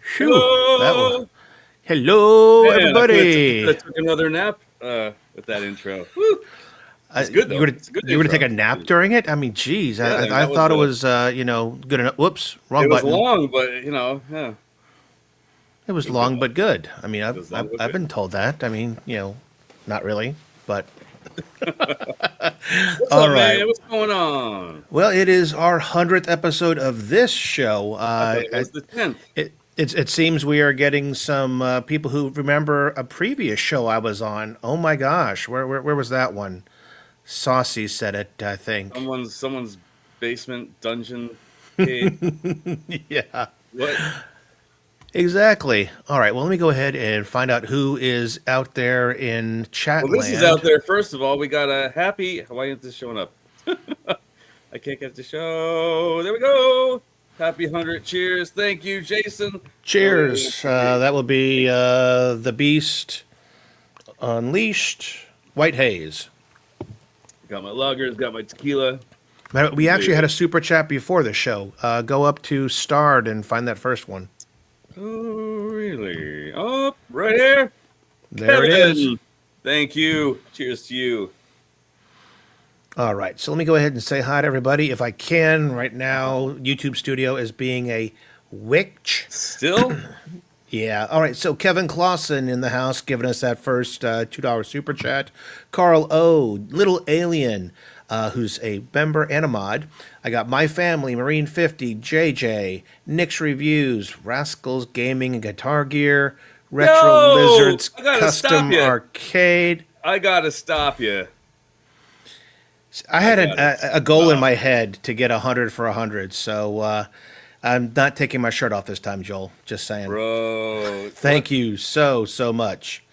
Phew, that was, Hello, hello, man. I could everybody. have took another nap with that intro. Woo. It's good You though. were It's a good you were to take intro. a nap during it? I mean, geez, Yeah, and I that was thought it was good enough. Whoops, wrong it was button. long, but yeah, It it was was good long though. but good. I mean, It was long but I've good. been told that. I mean, not really, but What's all up, right. man? What's going on? Well, it is our 100th episode of this show. I thought it was the 10th. It seems we are getting some people who remember a previous show I was on. Oh my gosh, where was that one? Saucy said it, I think. Someone's basement dungeon cave. Yeah, What? exactly. All right, well, let me go ahead and find out who is out there in Well, this is out Chatland. there. First of all, we got a happy. Why isn't this showing up? I can't get the show. There we go. Happy 100. Cheers. Thank you, Jason. Oh, wait, wait, Cheers. wait. That will be the Beast Unleashed, White Haze. Got my luggers, got my tequila. We actually had a super chat before the show. Go up to Starred and find that first one. Oh, really? Oh, right here. There it is. Kevin, thank you. Cheers to you. All right, so let me go ahead and say hi to everybody if I can. Right now, YouTube Studio is being a witch. Still? Yeah. All right. So Kevin Clausen in the house giving us that first $2 super chat. Carl O, Little Alien, who's a member and a mod. I got My Family, Marine 50, JJ, Nick's Reviews, Rascals Gaming and Guitar Gear, Retro Lizards I gotta Custom stop ya. Arcade. I gotta stop you. I had a goal in my head to get 100 for 100, so I'm not taking my shirt off this time, Joel. Just saying. Bro. Thank you so much.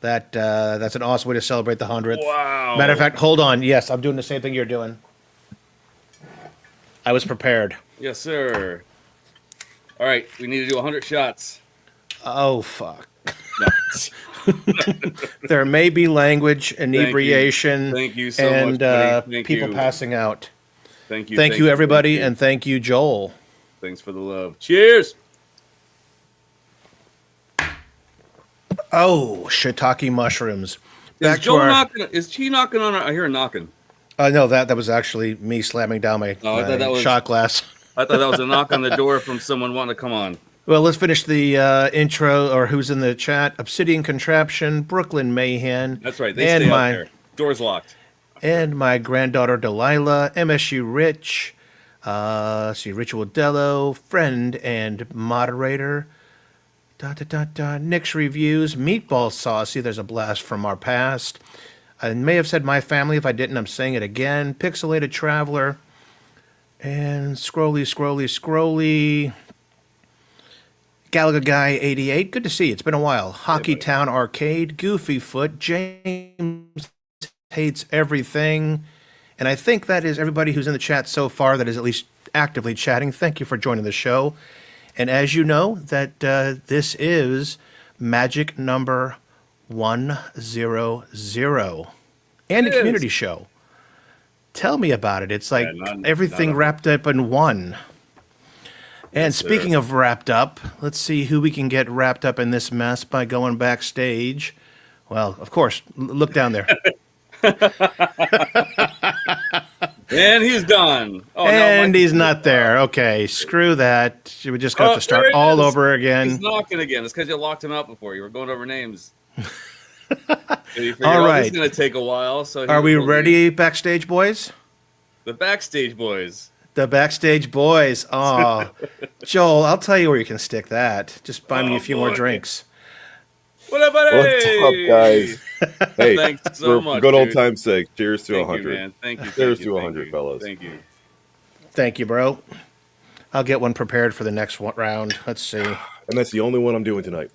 That's an awesome way to celebrate the 100th. Wow. Matter of fact, hold on. Yes, I'm doing the same thing you're doing. I was prepared. Yes, sir. All right, we need to do 100 shots. Oh fuck. No. There may be language inebriation. Thank you so and much, buddy. Thank people you. passing out. Thank you. Thank you, everybody, and thank you, Joel. Thanks for the love. Cheers. Oh, shiitake mushrooms. Is Joe knocking? Is she knocking on? I hear her knocking. No, that was actually me slamming down my, I thought that was shot glass. I thought that was a knock on the door from someone wanting to come on. Well, let's finish the intro, or who's in the chat. Obsidian Contraption, Brooklyn Mayhem. That's right. They stay out there. Door's locked. And my granddaughter Delilah, MSU Rich, Ritual Dello, friend and moderator. Nick's Reviews, Meatball Saucy, there's a blast from our past. I may have said My Family. If I didn't, I'm saying it again. Pixelated Traveler. And Scrolly. Galaga Guy 88. Good to see you. It's been a while. Hockey Town Arcade. Goofy Foot. James Hates Everything. And I think that is everybody who's in the chat so far that is at least actively chatting. Thank you for joining the show. And as you know, that this is magic number 100. And a community show. Tell me about it. It's like everything wrapped up in one. And speaking of wrapped up, let's see who we can get wrapped up in this mess by going backstage. Well, of course, look down there. And he's gone. Oh, and he's not there. Okay, screw that. We just got to start all over again. He's knocking again. It's because you locked him out before. You were going over names. So you figured, all right. This is going to take a while. So are we ready, backstage boys? The backstage boys. The backstage boys. Oh, Joel, I'll tell you where you can stick that. Just buy me a few more drinks. What up, buddy? What's up, guys? Hey, thanks so much. For good old dude. times' sake, cheers to 100. You, man. Thank you. Cheers to 100, fellas. Thank you. Thank you, bro. I'll get one prepared for the next round. Let's see. And that's the only one I'm doing tonight.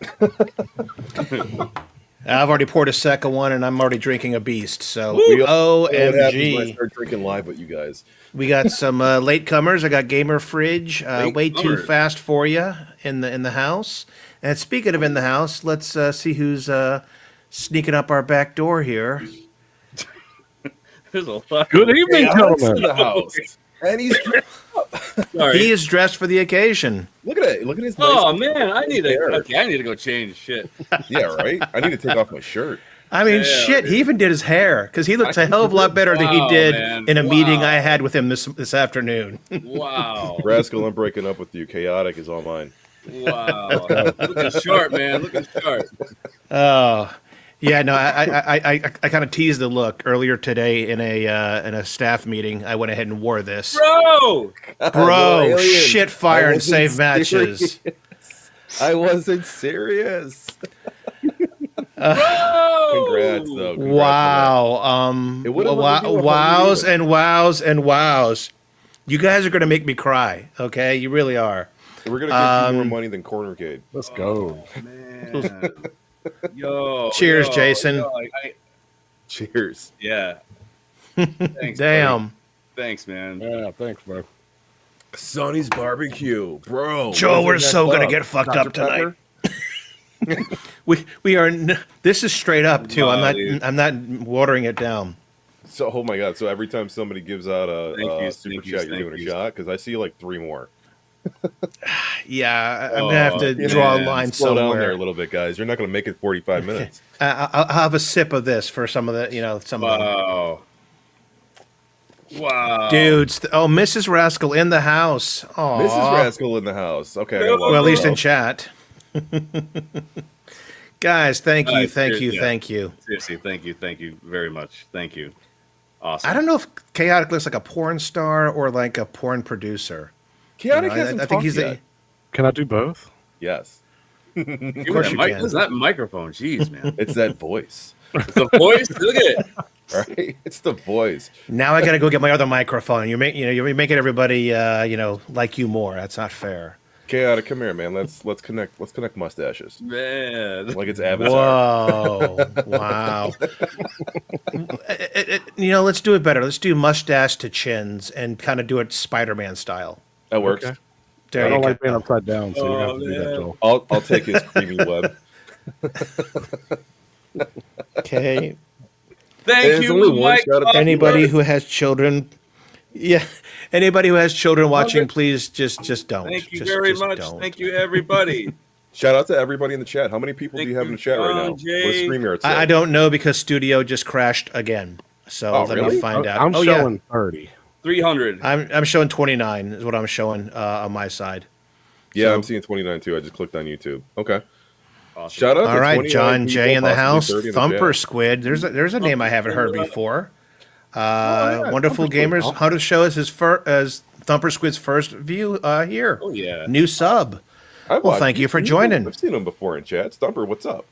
I've already poured a second one, and I'm already drinking a beast. So, OMG. I start drinking live with you guys. We got some latecomers. I got Gamer Fridge, way too fast for you in the house. And speaking of in the house, let's see who's sneaking up our back door here. There's a lot. Good evening, gentlemen. In the house. And he's He is dressed for the occasion. look at it. Look at his. Oh nice man, I need hair. I need to go change shit. Yeah, right. I need to take off my shirt. I mean, Yeah, shit. dude. He even did his hair because he looks a hell of a lot better than he Wow, did man. in a meeting Wow. I had with him this afternoon. Wow. Rascal, I'm breaking up with you. Chaotic is all mine. Wow. Looking sharp, man. Looking sharp. Oh, yeah. No, I kind of teased the look earlier today in a staff meeting. I went ahead and wore this. Bro! Bro, Alien. shit, fire, I and wasn't save matches. I wasn't serious. Bro! Congrats, though. Congrats on Wow. It would've Wow, been a wows video. and wows and wows. You guys are going to make me cry, okay? You really are. that. We're gonna get you more money than Cornercade. Let's go. Man. Yo. Cheers, yo, Jason. yo, Cheers. yeah. Thanks, Damn. buddy. Thanks, man. Yeah, thanks, bro. Sonny's barbecue, bro. Joe, we're Wasn't so that going to up? get fucked Dr. up tonight. Pepper? We are. This is straight up too. Wow, dude. I'm not watering it down. So, oh my god! So every time somebody gives out Thank you, a super thank you, chat, you're thank doing a you. shot because I see like 3 more. Yeah, I'm gonna have to Oh, draw a man. line Slow down there somewhere. a little bit, guys. You're not going to make it 45 minutes. I'll have a sip of this for some of the, some of them. Wow. Wow. Dudes, oh, Mrs. Rascal in the house. Mrs. Aw. Rascal in the house. Okay, I gotta No. walk Well, at her least in out. chat. Guys, thank you, Guys, thank you, yeah. thank you. Seriously, thank you very much. Thank you. Awesome. I don't know if Chaotic looks like a porn star or like a porn producer. Chaotic I hasn't think talked he's yet. Can I do both? Yes. Of Of course you can. What's that microphone? Jeez, man. It's that voice. It's the voice. Look at it. Right? It's the voice. Now I got to go get my other microphone. You're making everybody, like you more. That's not fair. Chaotic, come here, man. Let's connect. Let's connect mustaches. Man. Like it's Avatar. Whoa! Wow. Let's do it better. Let's do mustache to chins and kind of do it Spider-Man style. That works. Okay. There I you don't go. like being upside down, so you Oh, have to do that, man. Joel. I'll take his creamy web. Okay. Thank There's you, only one Mike. shot at Anybody who has children, yeah. Anybody who has children watching, it. please just don't. Thank you Just- very just much. don't. Thank you, everybody. Shout out to everybody in the chat. How many people Thank do you have you, in the chat right now? John What Jay. does StreamYard say? I don't know because Studio just crashed again. So Oh, let me really? find out. I'm oh showing 30. 300. yeah, I'm showing 29 is what I'm showing on my side. Yeah, So- I'm seeing 29 too. I just clicked on YouTube. Okay. Awesome. Shout out All to right, 29 John people, Jay in the possibly house. 30 in the Thumper chat. Squid. There's a name I haven't heard Thumper Squid. before. yeah, Wonderful Thumper Squid. Gamers. How to show us as Thumper Squid's first view here. Oh, yeah. New sub. I've Well, watched- thank you for I've joining. seen him before in chat. Stumper, what's up?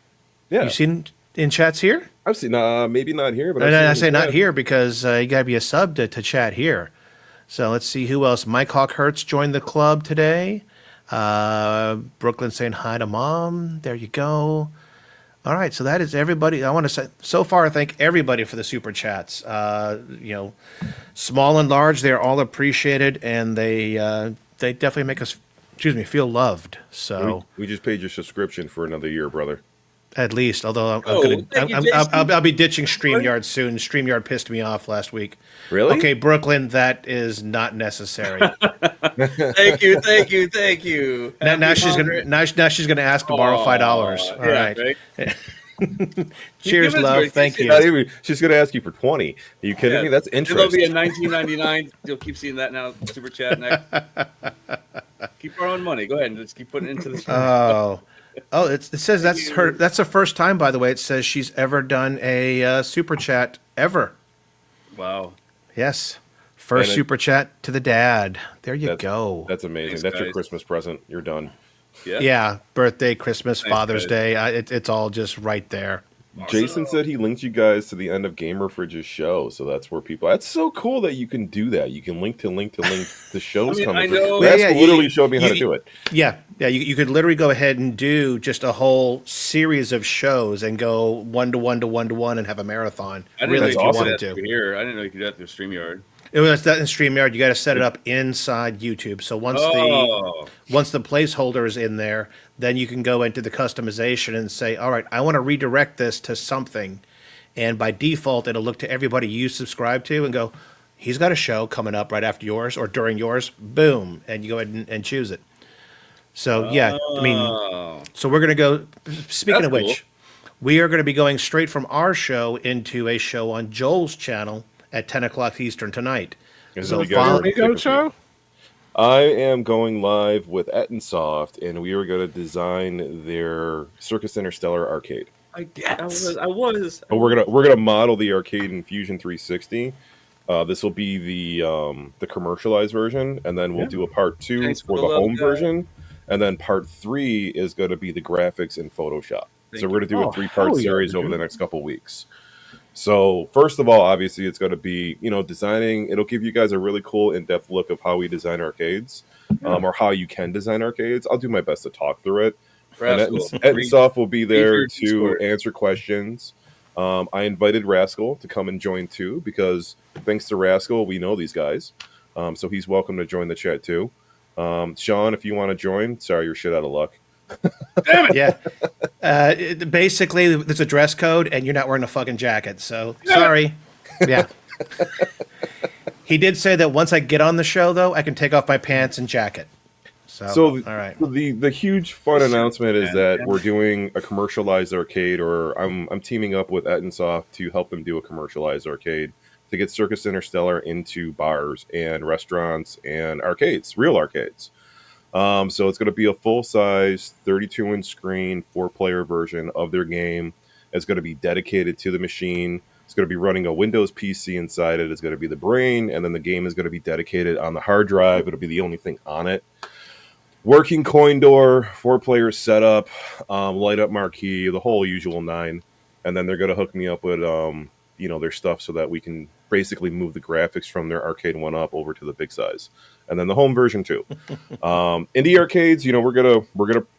Yeah, You seen in chats here? I've seen. Maybe not here, but I've And seen I him in say not chat. here because you got to be a sub to chat here. So let's see who else. Mike Hawk Hertz joined the club today. Brooklyn saying hi to mom. There you go. All right, so that is everybody. I want to say so far, thank everybody for the super chats. Small and large, they're all appreciated, and they definitely make us, feel loved. So We just paid your subscription for another year, brother. at least, although I'm Oh, gonna, thank you, I'm, Jason. I'll be ditching StreamYard soon. StreamYard pissed me off last week. Really? Okay, Brooklyn, that is not necessary. Thank you, thank you, thank you. now Happy she's 100. gonna now she's gonna ask to borrow $5. All Yeah, right. right? Cheers, Give us love. your- Thank Not you. even, she's going to ask you for 20. Are you kidding Yeah. me? That's And there'll be a interesting. $19.99. You'll keep seeing that now. Super chat next. Keep borrowing money. Go ahead and just keep putting it into the stream. It says that's her. That's the first time, by the way. It says she's ever done a super chat ever. Wow. Yes, first And it- super chat to the dad. There you That's- go. That's amazing. Thanks, That's your guys. Christmas present. You're done. Yeah. Yeah, birthday, Christmas, Thanks, Father's guys. Day. It's all just right there. Jason said he linked you guys to the end of Gamer Fridge's show, so that's where people. That's so cool that you can do that. You can link the shows I mean, coming. I know- That's Yeah, literally showed me how to you- do it. Yeah. You could literally go ahead and do just a whole series of shows and go 1 to 1 to 1 to 1 and have a marathon. I didn't Really, know if you you could do wanted that to. through here. I didn't know you could do that through StreamYard. It was that in StreamYard. You got to set it up inside YouTube. So once Oh. the placeholder is in there, then you can go into the customization and say, all right, I want to redirect this to something. And by default, it'll look to everybody you subscribe to and go, he's got a show coming up right after yours or during yours. Boom. And you go ahead and choose it. So, yeah, I mean, Oh. so we're going to go, speaking That's of which, we are going to be going straight from our show into a show on Joel's channel at 10 o'clock Eastern tonight. And So you guys follow- already Amigo picked a show? I am going live with Ettensoft, and we are going to design their Circus Interstellar arcade. I was. But we're gonna model the arcade in Fusion 360. This will be the commercialized version, and then we'll do a part 2 Thanks for for the the love, home guys. version, and then part 3 is going to be the graphics in Photoshop. Thank So we're going to do you. a 3-part hell yeah, series over dude. the next couple weeks. So first of all, obviously, it's going to be designing. It'll give you guys a really cool in-depth look of how we design arcades, or how you can design arcades. I'll do my best to talk through it. And Rascal. Ettensoft will be there your to Discord. answer questions. I invited Rascal to come and join too, because thanks to Rascal, we know these guys. So he's welcome to join the chat too. Sean, if you want to join, sorry, you're shit out of luck. Yeah. Basically, there's a dress code, and you're not wearing a fucking jacket. So sorry. Yeah. He did say that once I get on the show, though, I can take off my pants and jacket. So all right. The huge fun announcement is that Yeah. we're doing a commercialized arcade, or I'm teaming up with Ettensoft to help them do a commercialized arcade to get Circus Interstellar into bars and restaurants and arcades, real arcades. So it's going to be a full size 32-inch screen, 4-player version of their game. It's going to be dedicated to the machine. It's going to be running a Windows PC inside it. It's going to be the brain, and then the game is going to be dedicated on the hard drive. It'll be the only thing on it. Working coin door, 4-player setup, light up marquee, the whole usual 9. And then they're going to hook me up with their stuff so that we can basically move the graphics from their arcade 1-up over to the big size, and then the home version too. Indie arcades,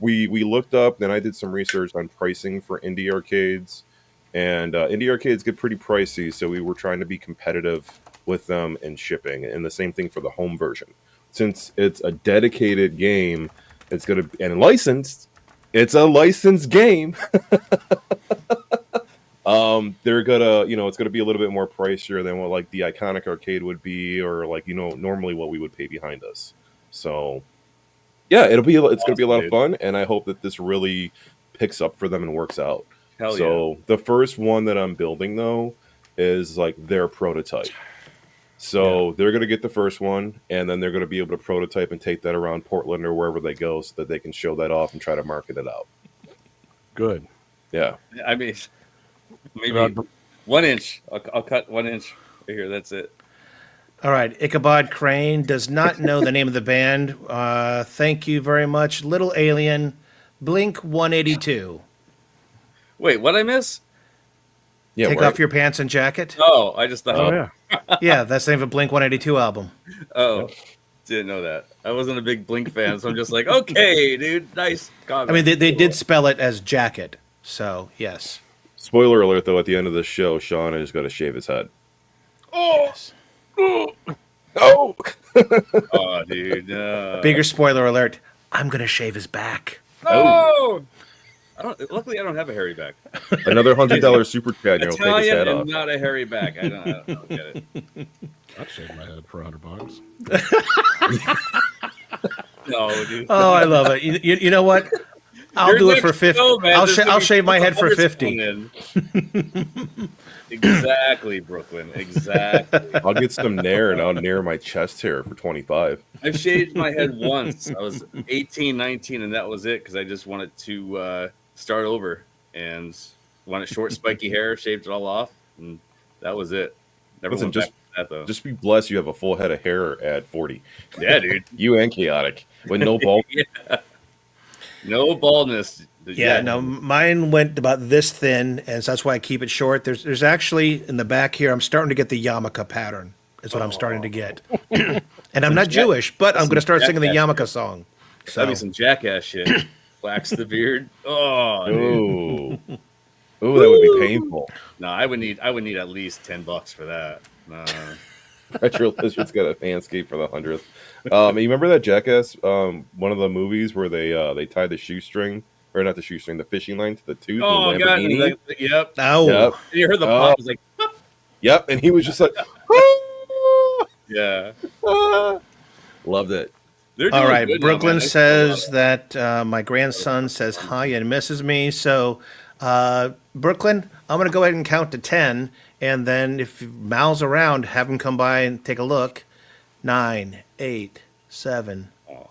we looked up, then I did some research on pricing for indie arcades, and indie arcades get pretty pricey, so we were trying to be competitive with them in shipping, and the same thing for the home version. Since it's a dedicated game, it's going to and licensed. It's a licensed game. They're gonna, it's gonna be a little bit more pricier than what like the iconic arcade would be, or like normally what we would pay behind us. So, yeah, it's gonna be a lot of fun, and I hope that this really picks up for them and works out. Hell yeah. So the first one that I'm building though is like their prototype. So they're gonna get the first one, and then they're gonna be able to prototype and take that around Portland or wherever they go, so that they can show that off and try to market it out. Good. Yeah. I mean, maybe 1 inch. I'll cut 1 inch right here. That's it. All right. Ichabod Crane does not know the name of the band. Thank you very much. Little Alien, Blink 182. Wait, what I miss? Yeah. Take right. off your pants and jacket. Oh, I just thought. Oh yeah. Yeah, that's the name of a Blink 182 album. Oh, didn't know that. I wasn't a big Blink fan, so I'm just like, okay, dude, nice comment. I mean, they did spell it as jacket. So, yes. Spoiler alert, though, at the end of the show, Sean is going to shave his head. Oh, Oh! oh, dude. Bigger spoiler alert. I'm going to shave his back. Oh! Luckily, I don't have a hairy back. Another $100 super chat, and he'll take his Italian head and off. not a hairy back. I don't get it. I'd shave my head for $100. No, dude. Oh, I love it. You know what? I'll Your do it for next 50. show, man, I'll there's gonna I'll be shave my head for 50. in. Exactly, Brooklyn. Exactly. I'll get some nair, and I'll nair my chest hair for $25. I've shaved my head once. I was 18, 19, and that was it because I just wanted to start over and wanted short, spiky hair, shaved it all off, and that was it. Never Listen, went back to that, though. Just be blessed you have a full head of hair at 40. Yeah, dude. You and Chaotic. With no bald. Yeah. No baldness. Yeah, no, mine went about this thin, and so that's why I keep it short. There's actually in the back here, I'm starting to get the yarmulke pattern. Is what I'm starting to get. And I'm not Jewish, but I'm going to start singing the yarmulke song. So That'd be some jackass shit. Wax the beard. Oh, dude. Ooh. Ooh, that would be painful. No, I would need at least $10 for that. No. Retro Lizard's got a fanscape for the 100th. You remember that Jackass, one of the movies where they tied the shoestring, or not the shoestring, the fishing line to the tooth Oh, in God. Lamborghini? Yep. oh, Yep. And you heard the pop. It was like, Yep, and he was just like, yeah. loved it. They're all doing right. good now, Brooklyn man. says that my grandson says hi and misses me. So, Brooklyn, I'm going to go ahead and count to 10. And then if Mal's around, have him come by and take a look. 9, 8, 7. Oh.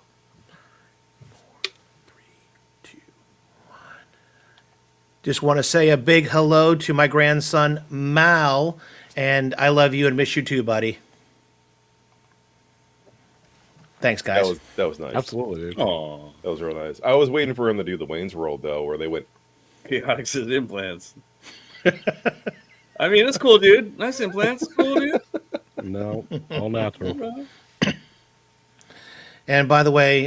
Just want to say a big hello to my grandson, Mal. And I love you and miss you too, buddy. Thanks, guys. That was nice. Absolutely, dude. Oh. That was real nice. I was waiting for him to do the Wayne's World though, where they went. Chaotic says implants. I mean, it's cool, dude. Nice implants. Cool, dude. No, all natural. And by the way,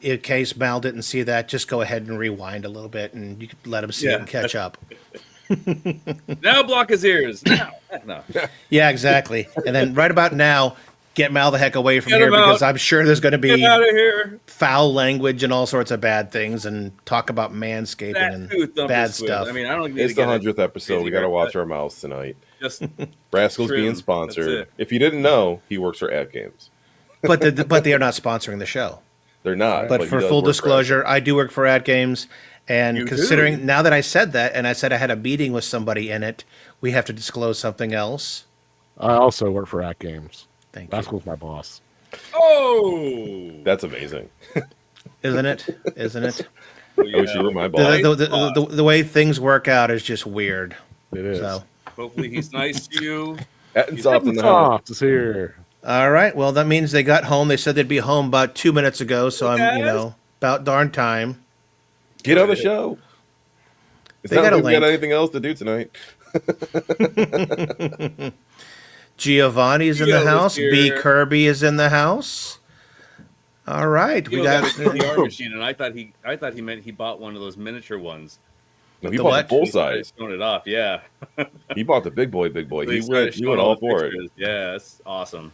in case Mal didn't see that, just go ahead and rewind a little bit, and you can let him see it and catch up. Now block his ears. Now. No. Yeah, exactly. And then right about now, get Mal the heck away from Get here him because out. I'm sure there's going to Get be out of here. foul language and all sorts of bad things and talk about manscaping That and tooth thumper bad squid. stuff. I mean, I don't need It's to the get 100th episode. We got to watch haircut. our mouths tonight. Just Rascals trim. being That's sponsored. it. If you didn't know, he works for Ad Games. but they are not sponsoring the show. They're not. But he for does full work for Ad disclosure, I do work for Ad Games, and You considering do? now that I said that, and I said I had a meeting with somebody in it, we have to disclose something else. I also work for At Games. Thank That's you. with my boss. Oh, That's amazing. Isn't it? Isn't it? I wish you were my boss. The way things work out is just weird. It is. So, Hopefully he's nice to you. And soft in the house. Soft is here. all right. Well, that means they got home. They said they'd be home about 2 minutes ago. So I'm, about darn time. Get on the show. It's They not got a like we got link. anything else to do tonight. Giovanni's in the Gio's house. B. here. Kirby is in the house. All right. We We got got. a VR machine, and I thought he meant he bought one of those miniature ones. No, he The bought what? the full size. Showing it off, yeah. He bought the big boy. So He he's started went showing all the for it. pictures. Yeah, that's awesome.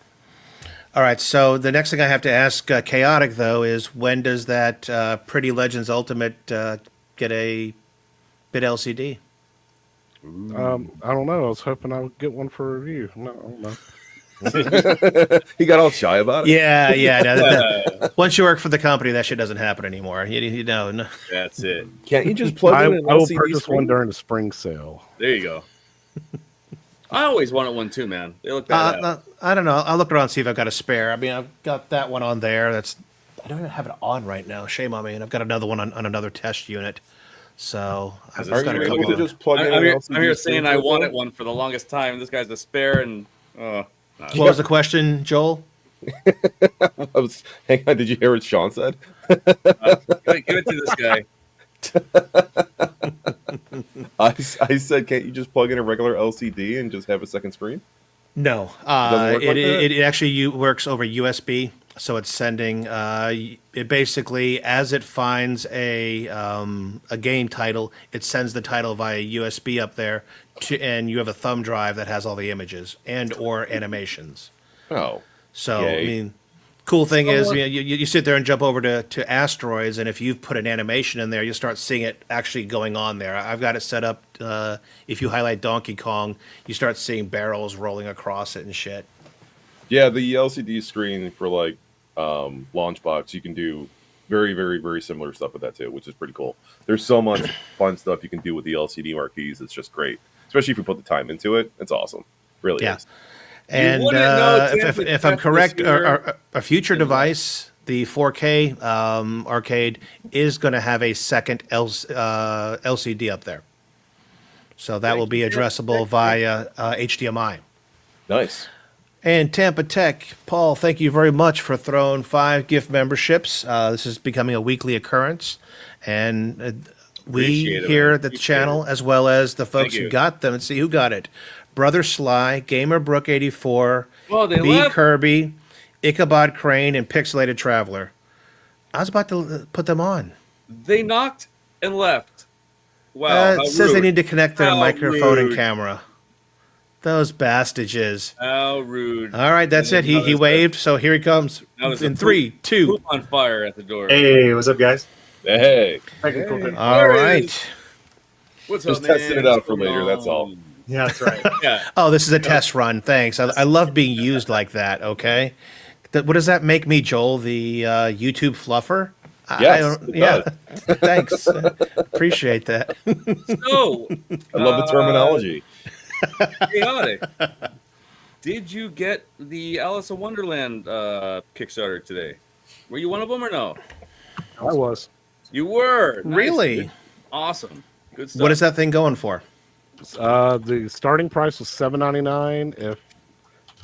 All right, so the next thing I have to ask Chaotic, though, is when does that Pretty Legends Ultimate get a bit LCD? I don't know. I was hoping I would get one for review. No, I don't know. He got all shy about it. Yeah. No, once you work for the company, that shit doesn't happen anymore. You know. No. That's it. Can't you just plug I in an will LCD purchase screen? one during the spring sale. There you go. I always wanted one too, man. They look bad. I don't know. I'll look around and see if I've got a spare. I mean, I've got that one on there. I don't even have it on right now. Shame on me. And I've got another one on another test unit. So I've Aren't got Are a you couple able to on. just plug in I'm an here, LCD I'm here screen saying for I it, wanted though? one for the longest time. This guy's a spare, and What was the question, Joel? Hang on, did you hear what Sean said? give it to this guy. I said, can't you just plug in a regular LCD and just have a second screen? No, Doesn't work like that? it actually works over USB. So it's sending it basically as it finds a game title, it sends the title via USB up there, and you have a thumb drive that has all the images and or animations. Oh, So Yay. I mean, cool thing is you sit there and jump over to Asteroids, and if you've put an animation in there, you'll start seeing it actually going on there. I've got it set up. If you highlight Donkey Kong, you start seeing barrels rolling across it and shit. yeah, the LCD screen for like Launchbox, you can do very, very, very similar stuff with that too, which is pretty cool. There's so much fun stuff you can do with the LCD marquees. It's just great, especially if you put the time into it. It's awesome, really Yeah. is. And wouldn't know, if Tim, I'm if correct, this year- a future device, the 4K arcade, is going to have a second LCD up there. So that will be addressable via HDMI. Nice. And Tampa Tech, Paul, thank you very much for throwing 5 gift memberships. This is becoming a weekly occurrence. And we Appreciate it, here man. at the Appreciate channel, as well as the folks Thank who you. got them, and see who got it. Brother Sly, Gamer Brook 84, Oh, they B left. Kirby, Ichabod Crane, and Pixelated Traveler. I was about to put them on. They knocked and left. Wow. It says they need to connect their How microphone and rude. camera. Those bastages. How rude. All right, that's it. He waved, so here he comes. Now there's In a 3, 2. Poop on fire at the door. Hey, what's up, guys? Hey, Technical difficulty. All There it right. is. What's Just up, man? testing it out for What's later, going that's all. on? Yeah, that's right. Yeah. Oh, this is a test run. Thanks. I love being used like that. Okay. What does that make me, Joel? The YouTube fluffer? Yes, it yeah. Thanks. Appreciate that. So, I love the terminology. chaotic. Did you get the Alice in Wonderland Kickstarter today? Were you one of them or no? I was. You were. Nice, Really? dude. Awesome. Good stuff. What is that thing going for? The starting price was $7.99.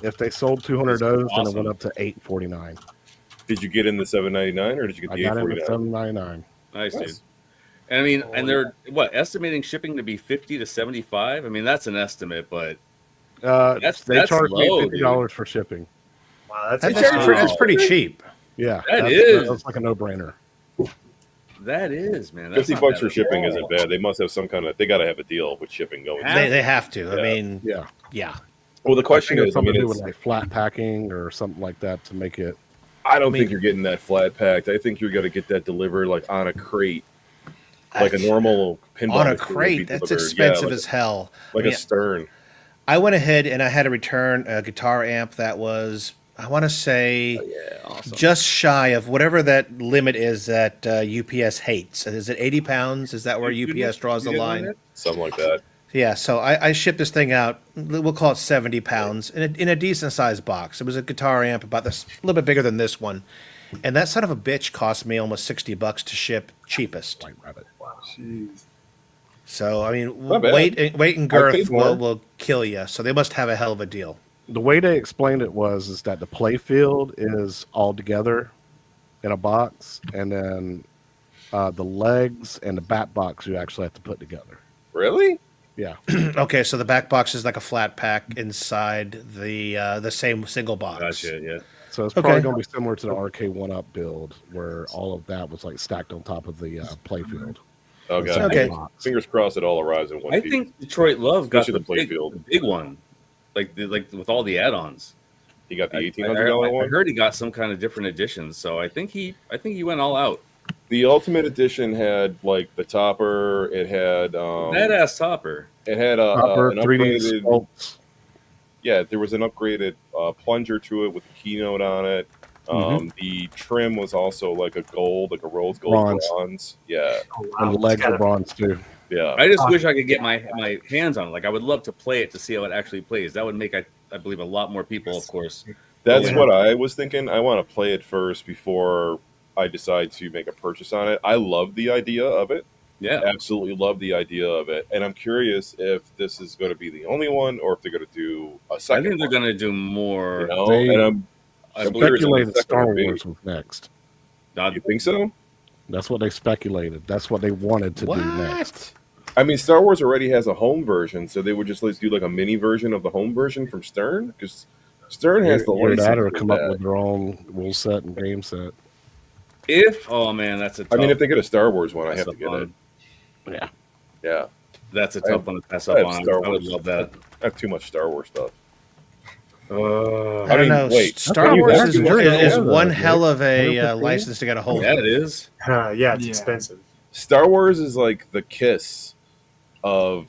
If they sold 200 of those, then it Awesome. went up to $8.49. Did you get in the $7.99 or did you get I the got it $8.49? at $7.99. Nice, dude. Nice. And I mean, and they're estimating shipping to be 50 to 75. I mean, that's an estimate, but They That's charged me low, $50 for shipping. Wow, that's That's, They charge that's, for- that's pretty cheap. Yeah, That is. that's like a no-brainer. that is, man. That's 50 not bucks bad for at shipping all. isn't bad. They must have some kind of, they got to have a deal with shipping going. Have- They have to. I Yeah. mean, Yeah, yeah. Well, the I question think it's is, I something mean, to do with like flat packing or something like that to make it. I don't mean- think you're getting that flat packed. I think you're going to get that delivered like on a crate, like a I- normal pinball on a machine would be crate. That's delivered. expensive Yeah, as hell. like I mean, a Stern. I went ahead and I had to return a guitar amp that was, I want to say, Yeah, awesome. just shy of whatever that limit is that UPS hates. Is it 80 pounds? Is that where UPS draws the line? Something like that. Yeah, so I shipped this thing out. We'll call it 70 pounds in a decent sized box. It was a guitar amp about this, a little bit bigger than this one, and that son of a bitch cost me almost $60 to ship, cheapest. Like rabbit. Jeez. So I mean, Not bad. weight and I girth paid more. will kill you. So they must have a hell of a deal. The way they explained it is that the play field is all together in a box, and then the legs and the back box you actually have to put together. Really? Yeah, Okay, so the back box is like a flat pack inside the same single box. Gotcha. Yeah. so it's probably Okay. going to be similar to the RK1 Up build, where all of that was like stacked on top of the play field. Oh, It's God. a Okay. big box. Fingers crossed it all arrives in one I piece. think Detroit Love got Especially the the playfield. big one, like with all the add-ons. He got the I $1,800 I one. heard he got some kind of different editions, so I think he went all out. The Ultimate Edition had like the topper. It had Badass topper. it had Upper an 3D upgraded. sculpts. Yeah, there was an upgraded plunger to it with a keynote on it. The trim was also like a gold, like a rose gold bronze. Yeah, Oh, wow. And the legs are bronze too. yeah. I just wish I could get my hands on it. Like I would love to play it to see how it actually plays. That would make I believe a lot more people, of course. That's Yeah. what I was thinking. I want to play it first before I decide to make a purchase on it. I love the idea of it. Yeah. Absolutely love the idea of it. And I'm curious if this is going to be the only one or if they're going to do a I second think they're one, going to do more. you know? They- And I I'm believe curious what the Speculated second Star would be. Wars was next. You think so? That's what they speculated. That's what they wanted to do next. I mean, Star Wars already has a home version, so they would just let's do like a mini version of the home version from Stern, because Stern has the Either that or license for come up that. with their own rule set and game set. Oh man, that's a tough. I mean, if they get a Star Wars one, I that's have a to get fun- it. Yeah. Yeah, That's a I tough have- one to pass I up have on. Star I would Wars. love that. I have too much Star Wars stuff. I I don't mean, know. wait. Star That's Wars not is, bad. You're is gonna one have that, hell of a 115? license to get a hold Yeah, of. it is. Yeah, it's Yeah. expensive. Star Wars is like the Kiss of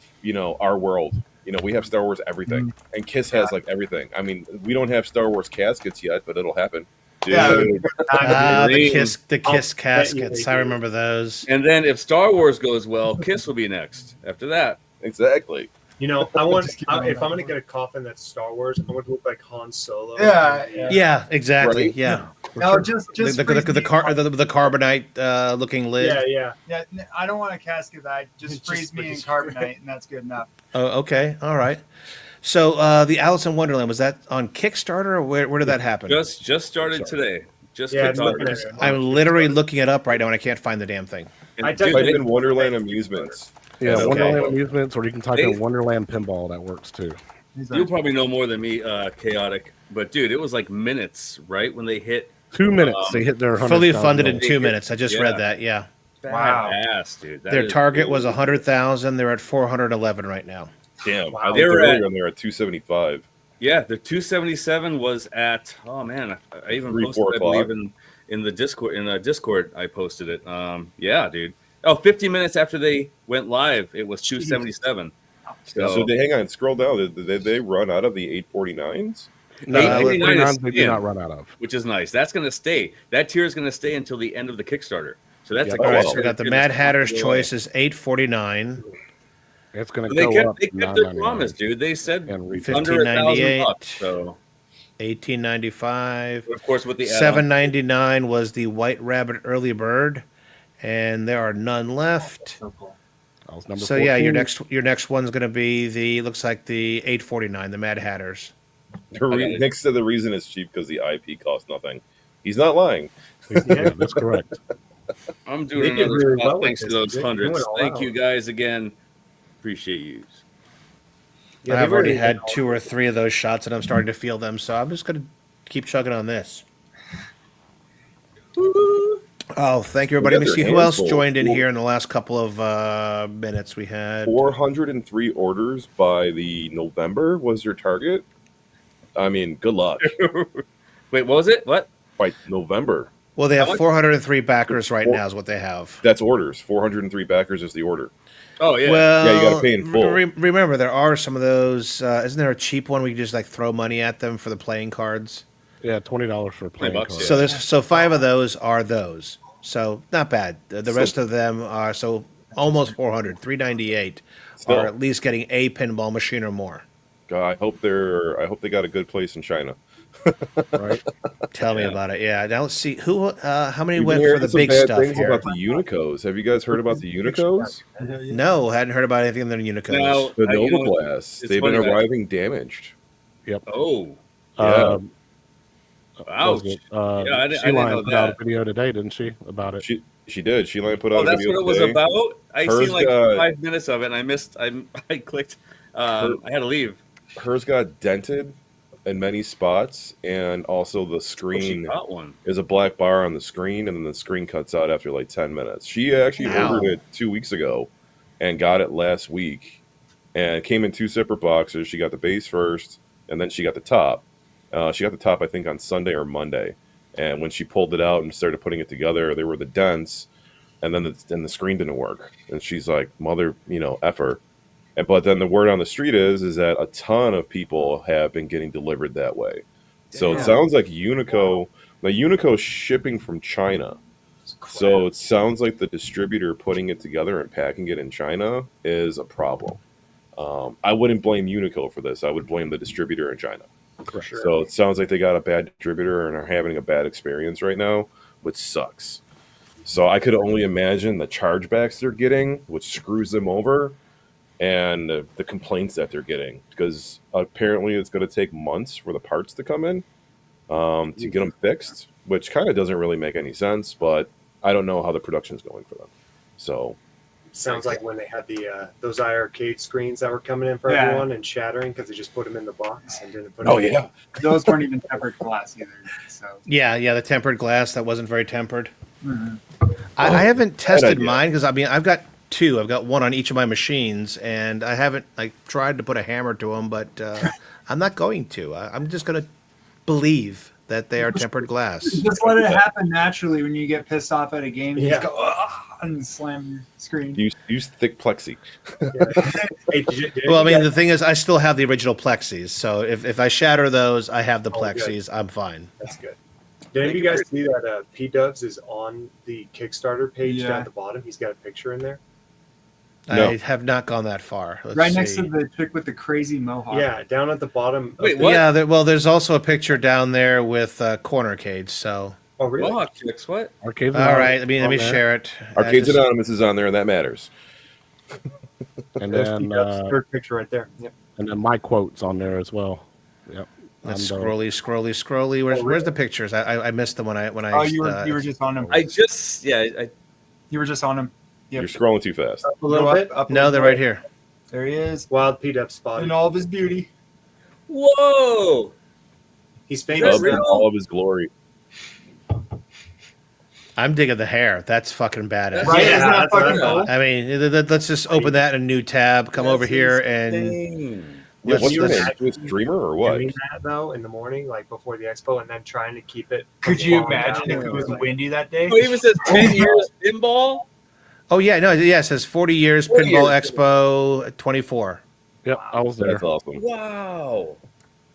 our world. We have Star Wars everything, and Kiss has like everything. I mean, we don't have Star Wars caskets yet, but it'll happen. Dude, Yeah. The Green. Kiss I'll bet caskets. you I they do. remember those. And then if Star Wars goes well, Kiss will be next. After that, exactly. I want Just keep going if I'm back. gonna get a coffin that's Star Wars, I want it to look like Han Solo. Yeah, yeah. Yeah, exactly. Right? Yeah, No, just the, the, freeze the, me the carbonite looking lid. yeah. Yeah, I don't want a casket that just freeze me in carbonite, and that's good enough. Oh, okay, all right. So the Alice in Wonderland, was that on Kickstarter or where did that happen? just started today. Just Yeah, kicked I'm off. looking at it. I'm literally looking it up right now and I can't find the damn thing. And I dude, typed Type they- in Wonderland Amusements. Yeah, Okay. Wonderland Amusements, or you can type They- in Wonderland Pinball. That works too. He's You'll like, probably know more than me, chaotic. But dude, it was like minutes, right? When they hit 2 minutes. They hit their Fully 100,000 funded in goal. 2 minutes. I just Yeah. read that. Yeah, Wow. badass, dude. That their is target was cool. 100,000. They're at 411 right now. Damn, Wow. I They looked were earlier and they're at 275. Yeah, the 277 was at. Oh man, I even 3, posted 4 it, I believe o'clock. in the Discord. In the Discord, I posted it. Yeah, dude. Oh, 50 minutes after they went live, it was 277. So they hang on, scroll down. Did they run out of the 849s? No, 849 is 849 they do in, not run out of. which is nice. That's going to stay. That tier is going to stay until the end of the Kickstarter. So that's Yeah. a Oh, all right, wow. so we got the Mad Hatter's choice is 849, It's going to They go kept, up they to kept their 999 promise, dude. They said and reach. under $1,000 $1,598. So 1895, of course with the add-on. 799 was the White Rabbit Early Bird, and there are none left. That was number So yeah, 14. your next one's going to be looks like the 849, the Mad Hatters. Next to the reason it's cheap because the IP costs nothing. He's not lying. Yeah, that's correct. I'm They doing did another really spot. well with Thanks to this. those They hundreds. went all Thank out. you guys again. Appreciate you. Yeah, they I've already really had went all 2 or 3 of those shots, and I'm starting to feel them. So I'm just going to keep chugging on this. Oh, thank you, everybody. Let me got see their who hands else full. joined in here in the last couple of minutes. We had 403 orders by the November was your target. I mean, good luck. Wait, what was it? What? By November. Well, they How have much? 403 backers right now is what they have. That's orders. 403 backers is the order. Oh yeah. Well, Yeah, you gotta pay in full. Remember, there are some of those. Isn't there a cheap one where you just like throw money at them for the playing cards? Yeah, $20 for a playing $20, card. yeah. So there's 5 of those are those. So not bad. The rest of them are almost 400, 398 Still. are at least getting a pinball machine or more. God, I hope they got a good place in China. Right? Tell me about it. Yeah, now let's see how many We've been went for hearing the some big bad stuff things here. about the Unicos. Have you guys heard about the Unicos? No, hadn't heard about anything than Unicos. Now, The you know, Nova Blast. it's They've been funny that- arriving damaged. Oh, Yeah. Um, ouch. was it, Yeah, I didn't- I Sea didn't Lion know put out that. a video today, didn't she, about it? She did. She put out Oh, a that's video what it was today. about. I Hers seen like got- 5 minutes of it, and I missed. I clicked. I had to leave. Hers got dented in many spots, and also the Oh, she screen got one. is a black bar on the screen, and then the screen cuts out after like 10 minutes. She actually Ow. ordered it 2 weeks ago and got it last week, and it came in 2 separate boxes. She got the base first, and then she got the top. She got the top, I think, on Sunday or Monday. And when she pulled it out and started putting it together, there were the dents, and then the screen didn't work. And she's like, "Mother, effer." But then the word on the street is that a ton of people have been getting delivered that way. So it Damn. sounds like Unico's shipping from China. So it sounds like the distributor putting it together and packing it in China is a problem. I wouldn't blame Unico for this. I would blame the distributor in China. Sure. So it sounds like they got a bad distributor and are having a bad experience right now, which sucks. So I could only imagine the chargebacks they're getting, which screws them over, and the complaints that they're getting, because apparently it's going to take months for the parts to come in to get them fixed, which kind of doesn't really make any sense, but I don't know how the production's going for them. So Sounds like when they had those iArcade screens that were coming in for Yeah. everyone and shattering because they just put them in the box and didn't put. oh them in. yeah, Those weren't even tempered glass either. So Yeah, the tempered glass that wasn't very tempered. mhm. I haven't tested idea. mine because I've got 2. I've got one on each of my machines, and I haven't tried to put a hammer to them, but I'm not going to. I'm just going to believe that they are tempered glass. Just let it happen naturally when you get pissed off at a game. You Yeah. just go "Ugh," and slam your screen. use thick plexi. Hey, did Well, I you mean, guys- the thing is, I still have the original plexis, so if I shatter those, I have the Oh, good. plexis. I'm fine. that's good. Did any of you guys see that P Dubs is on the Kickstarter page Yeah. down at the bottom? He's got a picture in there. No. I have not gone that far. Let's Right next see. to the chick with the crazy mohawk. Yeah, down at the bottom. of Wait, the- what? Yeah, there's also a picture down there with Cornercade. So, Oh, really? Mohawk chicks. What? Arcade all right, let me on there. share it. Arcades Just- Anonymous is on there, and that matters. And There's then, P-Dubs, third picture right there. Yep. and then my quote's on there as well. Yep. Let's I'm the- scrolly. Where's the pictures? I missed them when I Oh, you were just on him. I just I You were just on him. Yep. You're scrolling too fast. Up a little bit. Up a No, little they're bit. right here. There he is. Wild P Dub spot. In all of his beauty. whoa. He's Is famous. that Dub in real? all of his glory. I'm digging the hair. That's fucking badass. Right? Yeah, Isn't that that's fucking what I cool? I mean, let's just open that in a new tab. Come over here and Yeah, Let's- what's your let's- name? You a streamer or what? Doing that though in the morning, like before the expo, and then trying to keep it. from Could you falling imagine down. if it was Like, windy that day? Oh, he even says 10 years pinball. oh yeah, no, yeah, it says 40 years 40 Pinball years. Expo 24. Yep, I was there. That's awesome. Wow.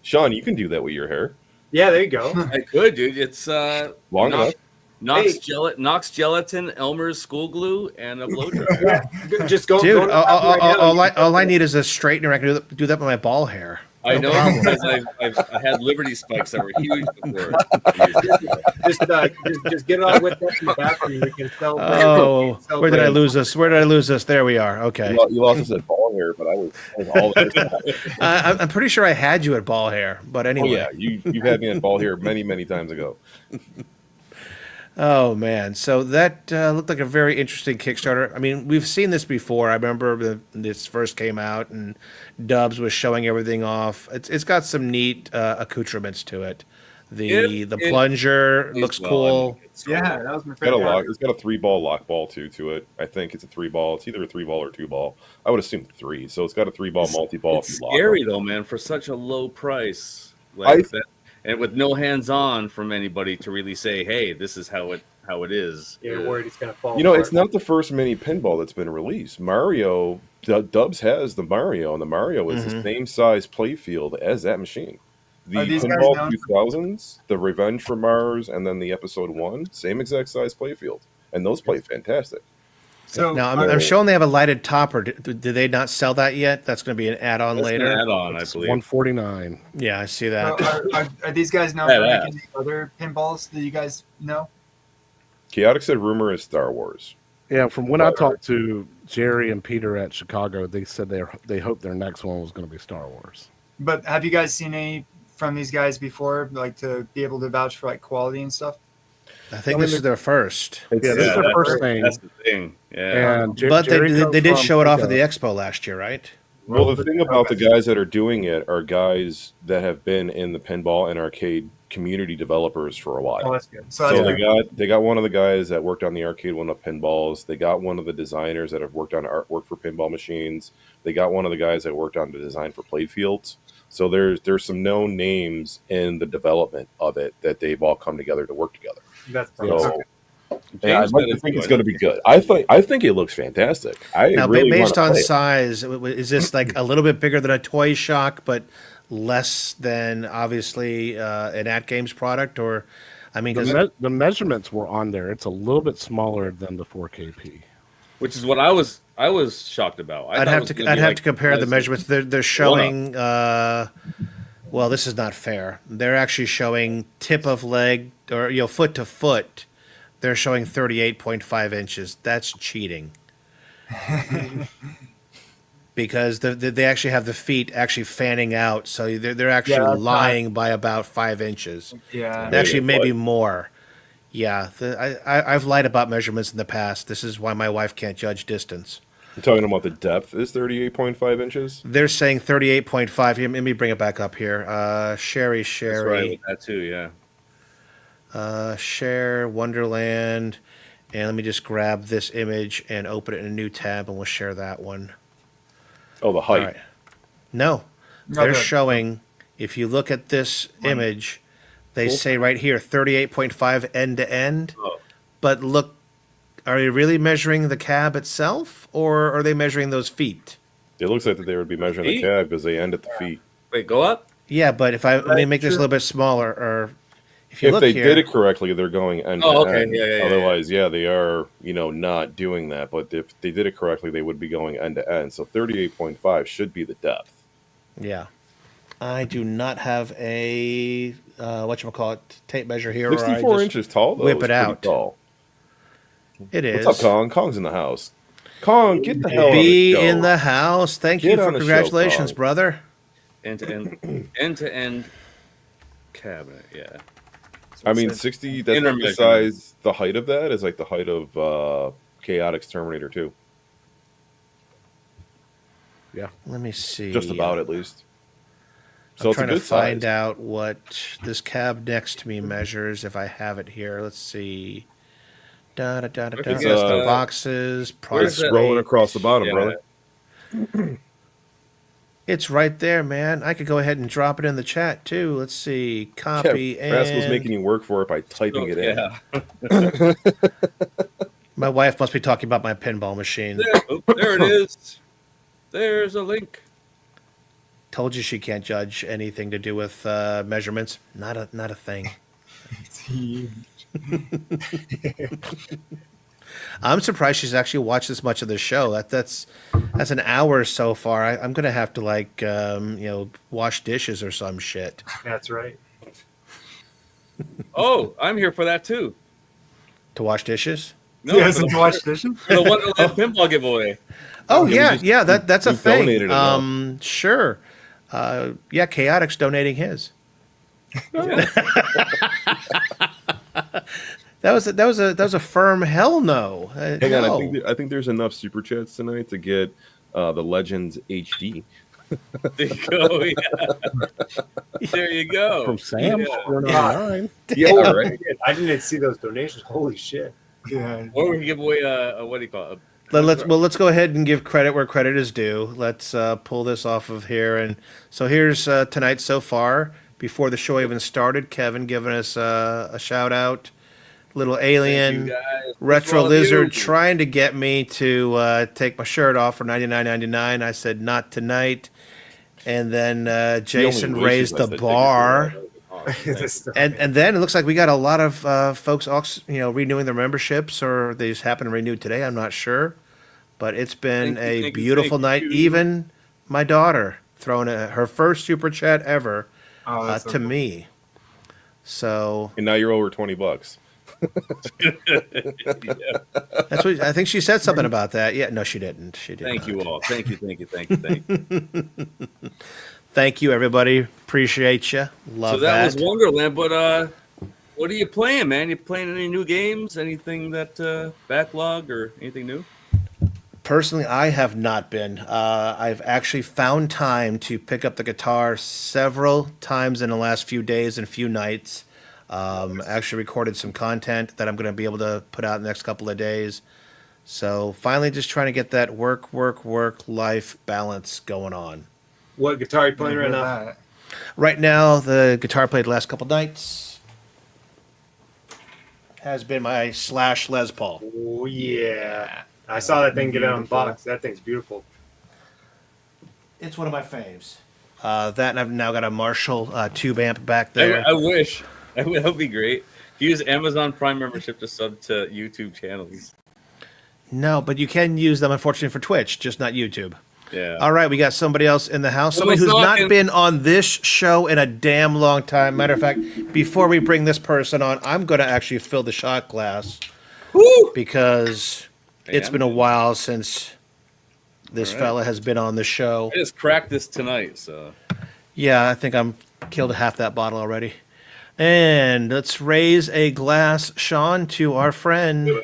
Sean, you can do that with your hair. Yeah, there you go. I could, dude. It's Long Knox- enough. Knox gelatin, Elmer's school glue, and a blow dryer. Just go. Dude, go to the top right now. all I need is a straightener. I can do that with my ball hair. I No know problem. because I had Liberty spikes that were huge before. just get it all whipped up in the bathroom. We can celebrate. Oh, Celebrate. where did I lose this? Where did I lose this? There we are. Okay. You also said ball hair, but I was all that. I'm pretty sure I had you at ball hair, but Oh anyway. yeah, you've had me in ball hair many times ago. Oh man, so that looked like a very interesting Kickstarter. I mean, we've seen this before. I remember this first came out, and Dubs was showing everything off. It's got some neat accoutrements to it. The It plunger is looks well, cool. I mean, it's- Yeah, that was my It's got a favorite. lock. It's got a 3-ball lock ball too to it. I think it's a 3-ball. It's either a 3-ball or 2-ball. I would assume 3. So it's got a 3-ball multi-ball. It's scary though, man, for such a low price. like that, and with no hands on from anybody to really say, hey, this is how it is. You're worried it's gonna fall. You know, apart. it's not the first mini pinball that's been released. Mario, Dubs has the Mario, and the Mario is the same size playfield as that machine. The Are these guys Pinball known 2000s, the Revenge from Mars, and then the Episode 1, same exact size playfield. And those play fantastic. So Now, I'm showing they have a lighted topper. Do they not sell that yet? That's going to be an add-on That's later. an add-on, I It's believe. 149. Yeah, I see so that. are these guys known Yeah, for that. making other pinballs that you guys know? Chaotic said rumor is Star Wars. Yeah, from when I talked to Jerry and Peter at Chicago, they said they hoped their next one was going to be Star Wars. But have you guys seen any from these guys before, like to be able to vouch for like quality and stuff? I think this is their first. Yeah, this is their first thing. That's the thing. Yeah. And But Jerry they comes did from show it off like at the expo last year, right? Well, the thing about the guys that are doing it are guys that have been in the pinball and arcade community developers for a while. Oh, that's good. So that's So good. they got one of the guys that worked on the arcade one of pinballs. They got one of the designers that have worked on artwork for pinball machines. They got one of the guys that worked on the design for playfields. So there's some known names in the development of it that they've all come together to work together. That's So James yeah, I'd like said to think it's good. going to be good. I think it looks fantastic. I Now, really based wanna on play it. size, is this like a little bit bigger than a Toy Shock, but less than obviously an At Games product? Or, I mean, 'cause the measurements were on there. It's a little bit smaller than the 4KP. Which is what I was shocked about. I'd have to compare the measurements. They're showing. Well, this is not fair. They're actually showing tip of leg or foot to foot. They're showing 38.5 inches. That's cheating. Because they actually have the feet actually fanning out, so they're actually that's lying by about 5 inches. Yeah. Actually, maybe more. Yeah, I've lied about measurements in the past. This is why my wife can't judge distance. You're talking about the depth is 38.5 inches. They're saying 38.5. Here, let me bring it back up here. Sherry, That's right with that too. Yeah. share Wonderland, and let me just grab this image and open it in a new tab, and we'll share that one. Oh, the All height. right. No, No, they're the- showing. If you look at this image, they say right here 38.5 end to end. Oh. But look, are you really measuring the cab itself, or are they measuring those feet? It looks like that they would be measuring the Feet? cab because they end at the feet. Wait, go up. Yeah, but if let me make this a little bit smaller, or if you If look they here, did it correctly, they're going end Oh, to okay. end. Yeah. Otherwise, they are, not doing that. But if they did it correctly, they would be going end to end. So 38.5 should be the depth. yeah. I do not have a whatchamacallit tape measure here. Or I 64 just inches tall, though. whip is it pretty out. Tall. It is. What's up, Kong? Kong's in the house. Kong, get the hell Be on the show. in the house. Thank Get you for on the show, congratulations, Kong. brother. End to end cabinet. Yeah. I mean, 60, that's Inner like the measurement. size, the height of that is like the height of Chaotix Terminator 2. Let me see. Just about, at least. So I'm it's a trying to good find size. out what this cab next to me measures. If I have it here, let's see. Da da da da da. It's, The boxes. It's Product scrolling weight. across the bottom, Yeah. brother. It's right there, man. I could go ahead and drop it in the chat too. Let's see. Copy Yeah, Rascal's and making you work for it by typing it in. Yeah. my wife must be talking about my pinball machine. There it is. There's a link. Told you she can't judge anything to do with measurements. Not a thing. I'm surprised she's actually watched this much of the show. That's an hour so far. I'm gonna have to wash dishes or some shit. That's right. Oh, I'm here for that too. To wash dishes? No, He for hasn't the, watched Edition? for the Wonderland pinball giveaway. Oh we yeah, just- yeah. That's a we've thing. donated enough. Sure. Yeah, Chaotix donating his. That was a firm hell no. Hang on, No. I think there's enough super chats tonight to get the Legends HD. There you go. Yeah. There you go. From Sam, Yeah. 499. Yeah, Oh, right. I didn't see those donations. Holy shit. Yeah. Or we can give away a what do you call it? Let's go ahead and give credit where credit is due. Let's pull this off of here, and so here's tonight so far. before the show even started. Kevin giving us a shout out. Little Thank you, alien guys. retro All of you. lizard trying to get me to take my shirt off for $99.99. I said not tonight. And then Jason wishes raised I the said take bar. That was awesome. Thank you. This- And then it looks like we got a lot of folks, renewing their memberships, or they just happen to renew today. I'm not sure, but it's been Thank you, a thank you, beautiful thank night. you. Even my daughter throwing her first super chat ever Oh, that's so to cool. me. So And now you're over $20. Yeah. that's what I think she said something about that. Yeah, no, she didn't. She did. Thank not. you all. Thank you. Thank you. Thank you. Thank you. Thank you, everybody. Appreciate you. Love So that was that. Wonderland, but what are you playing, man? You playing any new games? Anything that backlog or anything new? Personally, I have not been. I've actually found time to pick up the guitar several times in the last few days and few nights. Actually recorded some content that I'm going to be able to put out in the next couple of days. So finally just trying to get that work life balance going on. What guitar are you playing right Never now? that. Right now, the guitar played the last couple nights has been my Slash Les Paul. Oh yeah, I saw that thing get unboxed. That thing's beautiful. It's one of my faves. That, and I've now got a Marshall tube amp back there. I wish. That would be great. Use Amazon Prime membership to sub to YouTube channels. No, but you can use them, unfortunately, for Twitch, just not YouTube. Yeah. All right, we got somebody else in the house. Somebody who's Someone's not knocking. been on this show in a damn long time. Matter of fact, before we bring this person on, I'm going to actually fill the shot glass Woo! because it's Man. been a while since this All right. fella has been on the show. I just cracked this tonight, so Yeah, I think I'm killed half that bottle already. And let's raise a glass, Sean, to our friend. wait,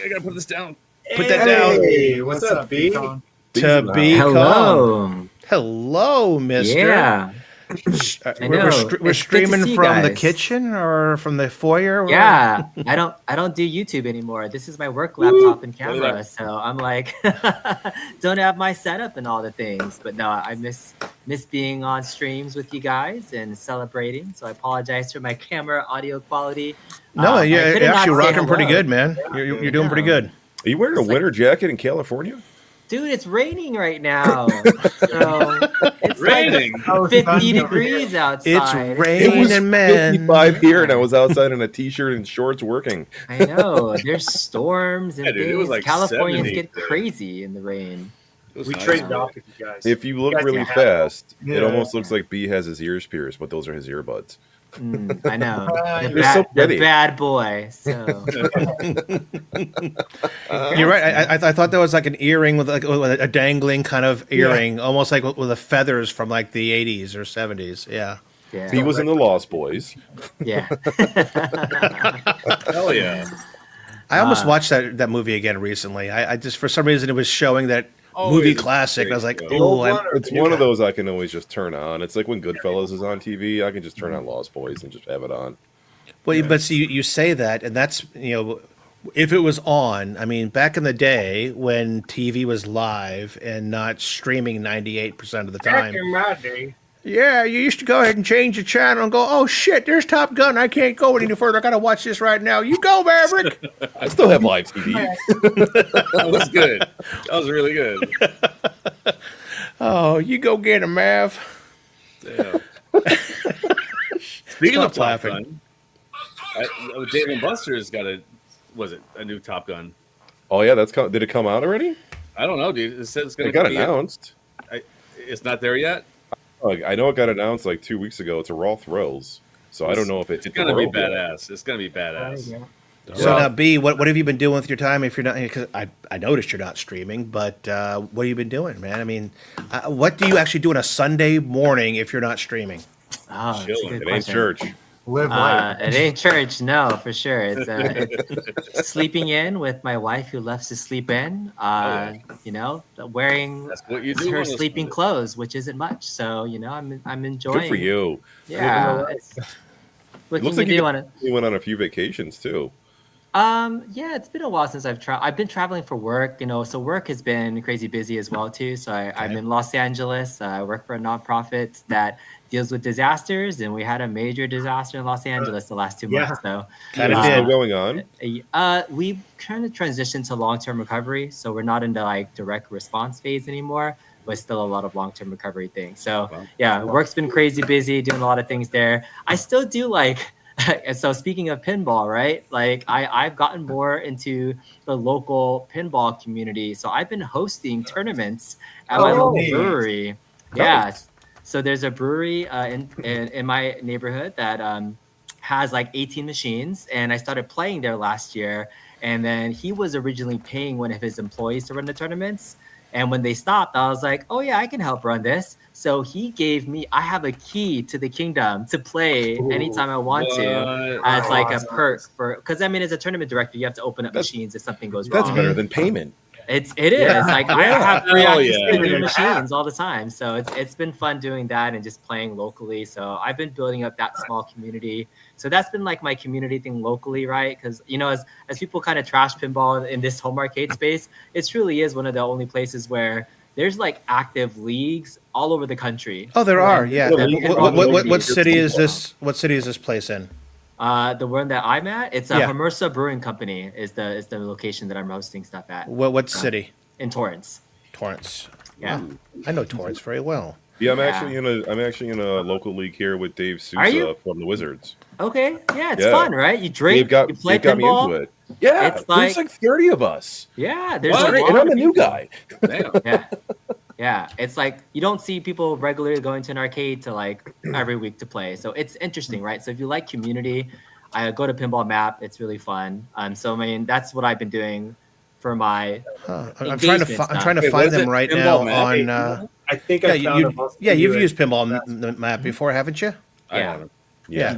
I gotta put this down. Put that down. Hey, what's up, B? Colin? To be calm. Hello. Hello, mister. Yeah. I know. We're It's good to streaming see you from the guys. kitchen or from the foyer. Yeah. I don't do YouTube anymore. This is my work laptop and camera. So I'm like don't have my setup and all the things. But no, I miss being on streams with you guys and celebrating. So I apologize for my camera audio quality. No, I you're couldn't actually not say rocking pretty hello. good, man. You're doing pretty good. Are you wearing a It's like- winter jacket in California? Dude, it's raining right now. So it's Raining. like 50 degrees outside. It's It raining, was man. 55 here, and I was outside in a t-shirt and shorts working. I know. There's storms and Yeah, dude, it things. was like Californians 70 get there. crazy in the rain. It was We nice. traded off with you guys. If you look guys really can have fast, it Yeah. almost looks like B has his ears pierced, but those are his earbuds. I know. The, You're so the pretty. bad boy. So You're right. I thought that was like an earring with like a dangling kind of earring, almost like with the feathers from like the 80s or 70s. Yeah. yeah. He was in the Lost Boys. Yeah. Hell yeah. I almost watched that movie again recently. I just, for some reason, it was showing that movie it's classic. And I was like, great. The old oh, one or It's the new one of those I can always just turn on. It's like when Goodfellas is on TV, I can just turn on Lost Boys and just have it on. well, but see, you say that, and that's, if it was on, I mean, back in the day when TV was live and not streaming 98% of the Back time. in my day. Yeah, you used to go ahead and change the channel and go, oh shit, there's Top Gun. I can't go any further. I gotta watch this right now. You go, Maverick. I still have live TV. That was good. That was really good. Oh, you go get him, Mav. Yeah. Speaking Stop of Top laughing. Gun, Dave and Buster's got a new Top Gun. Oh yeah, did it come out already? I don't know, dude. It says it's going It got to be. announced. It's not there yet. Oh, I know it got announced like 2 weeks ago. It's a Raw Thrills, so I don't know if It's hit the going to be world yet. badass. It's going to be badass. So Yeah. now, B, what have you been doing with your time? If you're not, because I noticed you're not streaming, but what have you been doing, man? I mean, what do you actually do on a Sunday morning if you're not streaming? Oh, that's a Chilling. good It ain't question. church. Live life. It ain't church, no, for sure. It's sleeping in with my wife who loves to sleep in. Wearing That's what you do. her on a sleeping Sunday. clothes, which isn't much. So I'm enjoying. Good for you. Yeah. What It can looks you like do you on it? You went on a few vacations too. Yeah, it's been a while since I've been traveling for work, so work has been crazy busy as well too. So I'm Okay. in Los Angeles. I work for a nonprofit that deals with disasters, and we had a major disaster in Los Angeles the last 2 yeah. months. So Kind Is of it still did. going on? we've kind of transitioned to long-term recovery, so we're not into like direct response phase anymore, but still a lot of long-term recovery things. So Wow. yeah, work's been crazy busy, doing a lot of things there. I still do like and so speaking of pinball, right? Like I've gotten more into the local pinball community. So I've been hosting tournaments at my Oh, local neat. brewery. Nice. Yes. So there's a brewery in my neighborhood that has like 18 machines, and I started playing there last year. And then he was originally paying one of his employees to run the tournaments. And when they stopped, I was like, oh, yeah, I can help run this. So he gave me, I have a key to the kingdom to play anytime I want to What? as like a Awesome. perk because I mean, as a tournament director, you have to open up That's- machines if something goes That's wrong. better than payment. It is Yeah. like I have free Hell access yeah. to new Yeah. machines all the time. So it's been fun doing that and just playing locally. So I've been building up that small community. So that's been like my community thing locally, right? Because as people kind of trash pinball in this home arcade space, it truly is one of the only places where there's like active leagues all over the country. Oh, there are. And Yeah. What- the what- pinball what- What community- city is this? What city is this place in? The one that I'm at, it's a Yeah. Hermosa Brewing Company is the location that I'm hosting stuff at What city? in Torrance. Torrance. Yeah. I know Torrance very well. Yeah, I'm Yeah. actually in a local league here with Dave Are you? Sousa from the Wizards. Okay. Yeah, it's Yeah. fun, right? You drink, you play Dave got me pinball. into it. Yeah, It's there's like 30 of us. Yeah, there's What? a Great, lot and I'm of a new people. guy. Damn. Yeah. Yeah. It's like you don't see people regularly going to an arcade to like every week to play. So it's interesting, right? So if you like community, I go to Pinball Map. It's really fun. So I mean, that's what I've been doing for my Huh. I'm trying to Engagement I'm trying to Wait, find what is them it? right Pinball now Map? on. I think Yeah, I found them. I'll send you've you used it. Pinball Map before, haven't you? I Yeah. haven't. Yeah.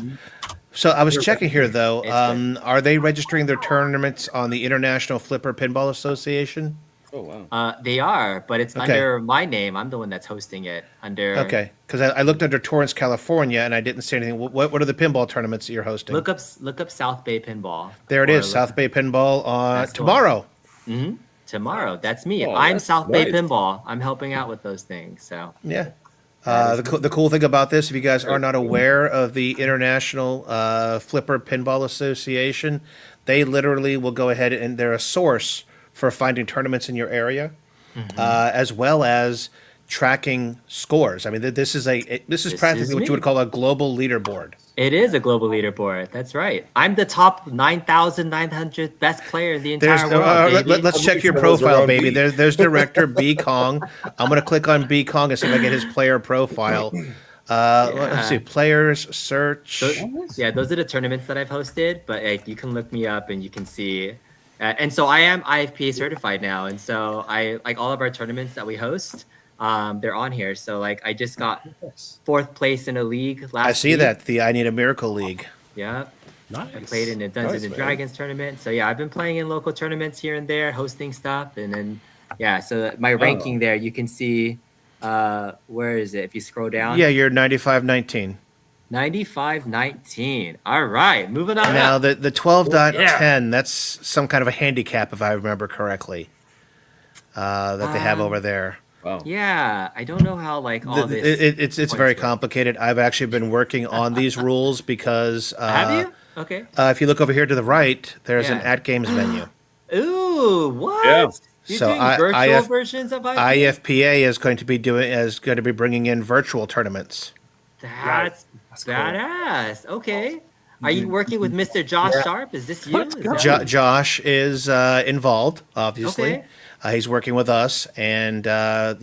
So I was Sure. checking here though. It's good. Are they registering their tournaments on the International Flipper Pinball Association? Oh wow. They are, but it's Okay. under my name. I'm the one that's hosting it under. Okay, because I looked under Torrance, California, and I didn't see anything. What are the pinball tournaments that you're hosting? Look up South Bay Pinball. There it Or is, South Bay Pinball That's the one. tomorrow. Mhm. Tomorrow. That's me. Oh, I'm that's South Bay nice. Pinball. I'm helping out with those things. So Yeah. That is The cool thing about this, if you guys are not aware of the International Flipper Pinball Association, they literally will go ahead and they're a source for finding tournaments in your area, as well as tracking scores. I mean, this is This practically is what you me. would call a global leaderboard. it is a global leaderboard. That's right. I'm the top 9,900 best player in the entire world. baby. Let's check your How many profile, around baby. B? There's director B Kong. I'm gonna click on B Kong and see if I get his player profile. Let's see, players search. So, yeah, those are the tournaments that I've hosted. But you can look me up and you can see. And so I am IFPA certified now, and so I like all of our tournaments that we host. They're on here. So like I just got 4th place in a league last. I see week. that the I Need a Miracle League. Yeah. Nice. I played in a Dungeons Nice, and man. Dragons tournament. So yeah, I've been playing in local tournaments here and there, hosting stuff, and then yeah. So my ranking there, you can see. Where is it? If you scroll down. Yeah, you're 95-19. 95-19. All right, moving on. Now up. the 12.10, that's some kind of a handicap if I remember correctly. That they have over there. Wow. Yeah, I don't know how like all this. It's points very work. complicated. I've actually been working on these rules because Have you? Okay. if you look over here to the right, there's an Yeah. at games menu. Ooh, what? Yeah. You're So doing I- virtual IF versions of IFPA is going to be bringing in virtual tournaments. That's That's cool. badass. Okay. Are you working with Mr. Josh Sharp? Is this you? Let's Is go. that- Josh is involved, obviously. Okay. He's working with us, and I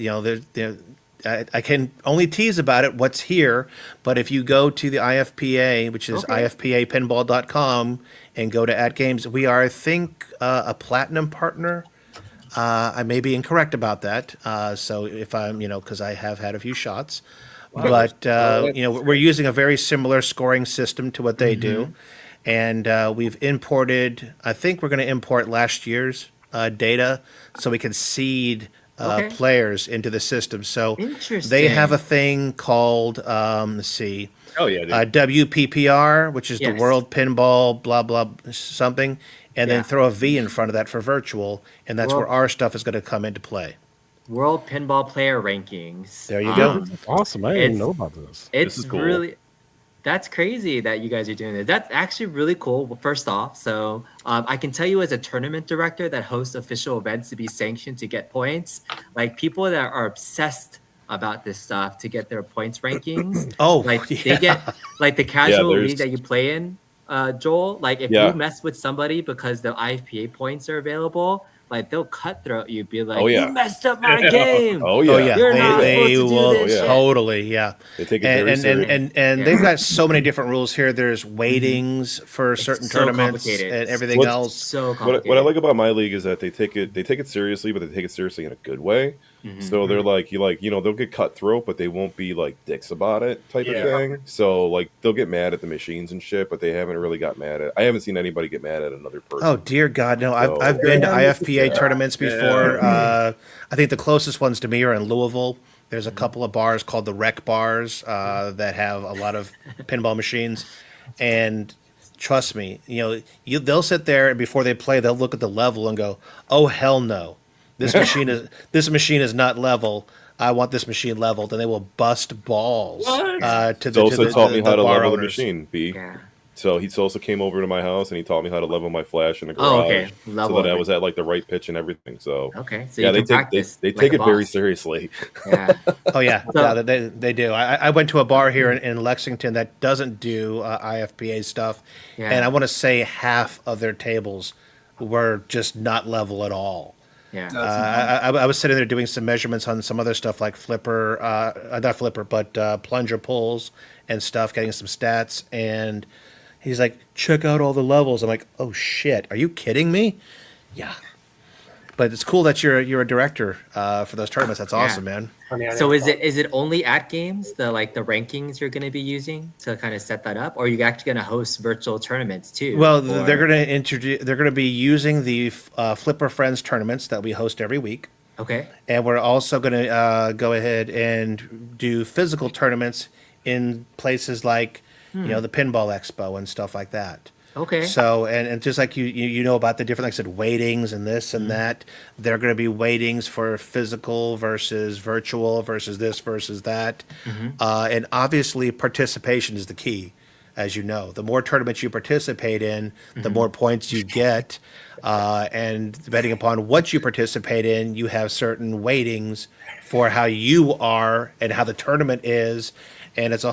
can only tease about it what's here. But if you go to the IFPA, which is Okay. ifpapinball.com, and go to at games, we are, I think, a platinum partner. I may be incorrect about that. So if I'm, because I have had a few shots. But we're using a very similar scoring system to what they do, and we've imported. I think we're going to import last year's data so we can seed Okay. players into the system. So they Interesting. have a thing called let's see, Oh yeah, dude. WPPR, which is the Yes. World Pinball blah blah something, and Yeah. then throw a V in front of that for virtual, and that's Well- where our stuff is going to come into play. World Pinball Player Rankings. There you go. This is awesome. I didn't even It's- know about this. It's is cool. really that's crazy that you guys are doing this. That's actually really cool. Well, first off, so I can tell you as a tournament director that hosts official events to be sanctioned to get points, like people that are obsessed about this stuff to get their points rankings. Oh, Like yeah. they get like the casual there's- league that you play in, Joel. Like if Yeah. you mess with somebody because the IFPA points are available, like they'll cutthroat you, be like, Oh, yeah. "You messed up my game." Oh yeah, Oh yeah, You're not they supposed to do will this shit. totally, yeah. They take it And very and, serious. and Yeah. they've got so many different rules here. There's weightings for It's certain so tournaments complicated. and everything What's- else. So what complicated. I like about my league is that they take it seriously, but they take it seriously in a good way. Mhm. So they're like they'll get cutthroat, but they won't be like dicks about it type Yeah. of thing. So like they'll get mad at the machines and shit, but they haven't really got mad at. I haven't seen anybody get mad at another person. Oh dear God, no! So- I've been to Yeah. IFPA tournaments before. Yeah. I think the closest ones to me are in Louisville. There's a couple of bars called the Rec Bars that have a lot of pinball machines, and trust me, they'll sit there and before they play, they'll look at the level and go, "Oh hell no, this machine is not level. I want this machine leveled," and they will bust balls What? to the Sosa taught me how to bar level the owners. machine. B. Yeah. So he also came over to my house and he taught me how to level my flash in the Oh, garage, okay. so Level that I it. was at like the right pitch and everything. So Okay. So yeah, you they can take practice. they like take a it very boss. seriously. Yeah. Oh yeah, So- no, they do. I went to a bar here in Lexington that doesn't do IFPA stuff, Yeah. and I want to say half of their tables were just not level at all. Yeah. I was sitting there doing some measurements on some other stuff like not flipper, but plunger pulls and stuff, getting some stats, and he's like, "Check out all the levels." I'm like, "Oh shit, are you kidding me?" Yeah. But it's cool that you're a director for those tournaments. That's awesome, man. Honey, I So never is it only at games the rankings you're going to be using to kind of set that up, or are you actually going to host virtual tournaments too? Well, Or- they're going to introduce. They're going to be using the Flipper Friends tournaments that we host every week, Okay. and we're also going to go ahead and do physical tournaments in places like the Pinball Expo and stuff like that. Okay. So and just like you know about the different, like I said, weightings and this and that, there are going to be weightings for physical versus virtual versus this versus that, and obviously participation is the key. As you know, the more tournaments you participate in, the more points you get, and depending upon what you participate in, you have certain weightings for how you are and how the tournament is. And it's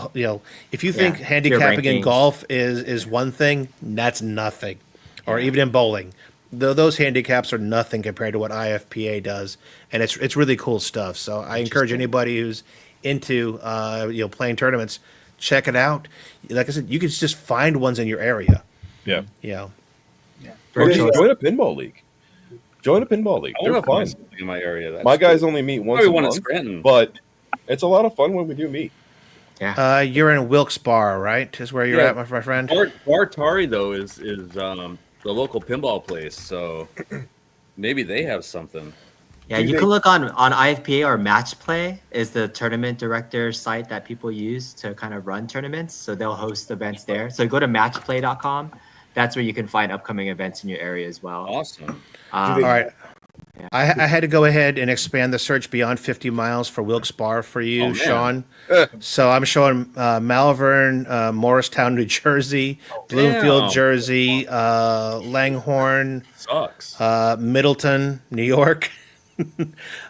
if you think Yeah, handicapping in rankings. golf is one thing, that's nothing. Or even in bowling, those handicaps are nothing compared to what IFPA does, and it's really cool stuff. So I encourage anybody who's into playing tournaments, check it out. Like I said, you can just find ones in your area. Yeah. Yeah. Virtual. Join a pinball league. Join a pinball league. I They're want to find fun. something in my area. That's My guys cool. only meet once Probably a one in month, Scranton. but it's a lot of fun when we do meet. You're in Wilkes Bar, right? Is where you're Yeah. at, my friend. Bar Tari though is the local pinball place, so maybe they have something. Yeah, Do you they- can look on IFPA or Match Play is the tournament director site that people use to kind of run tournaments. So they'll host events there. So go to matchplay.com. That's where you can find upcoming events in your area as well. Awesome. All right. Yeah. I had to go ahead and expand the search beyond 50 miles for Wilkes Bar for you, Oh, man. Sean. So I'm showing Malvern, Morristown, New Jersey, Bloomfield, Damn. Jersey, Langhorne, Sucks. Middleton, New York. I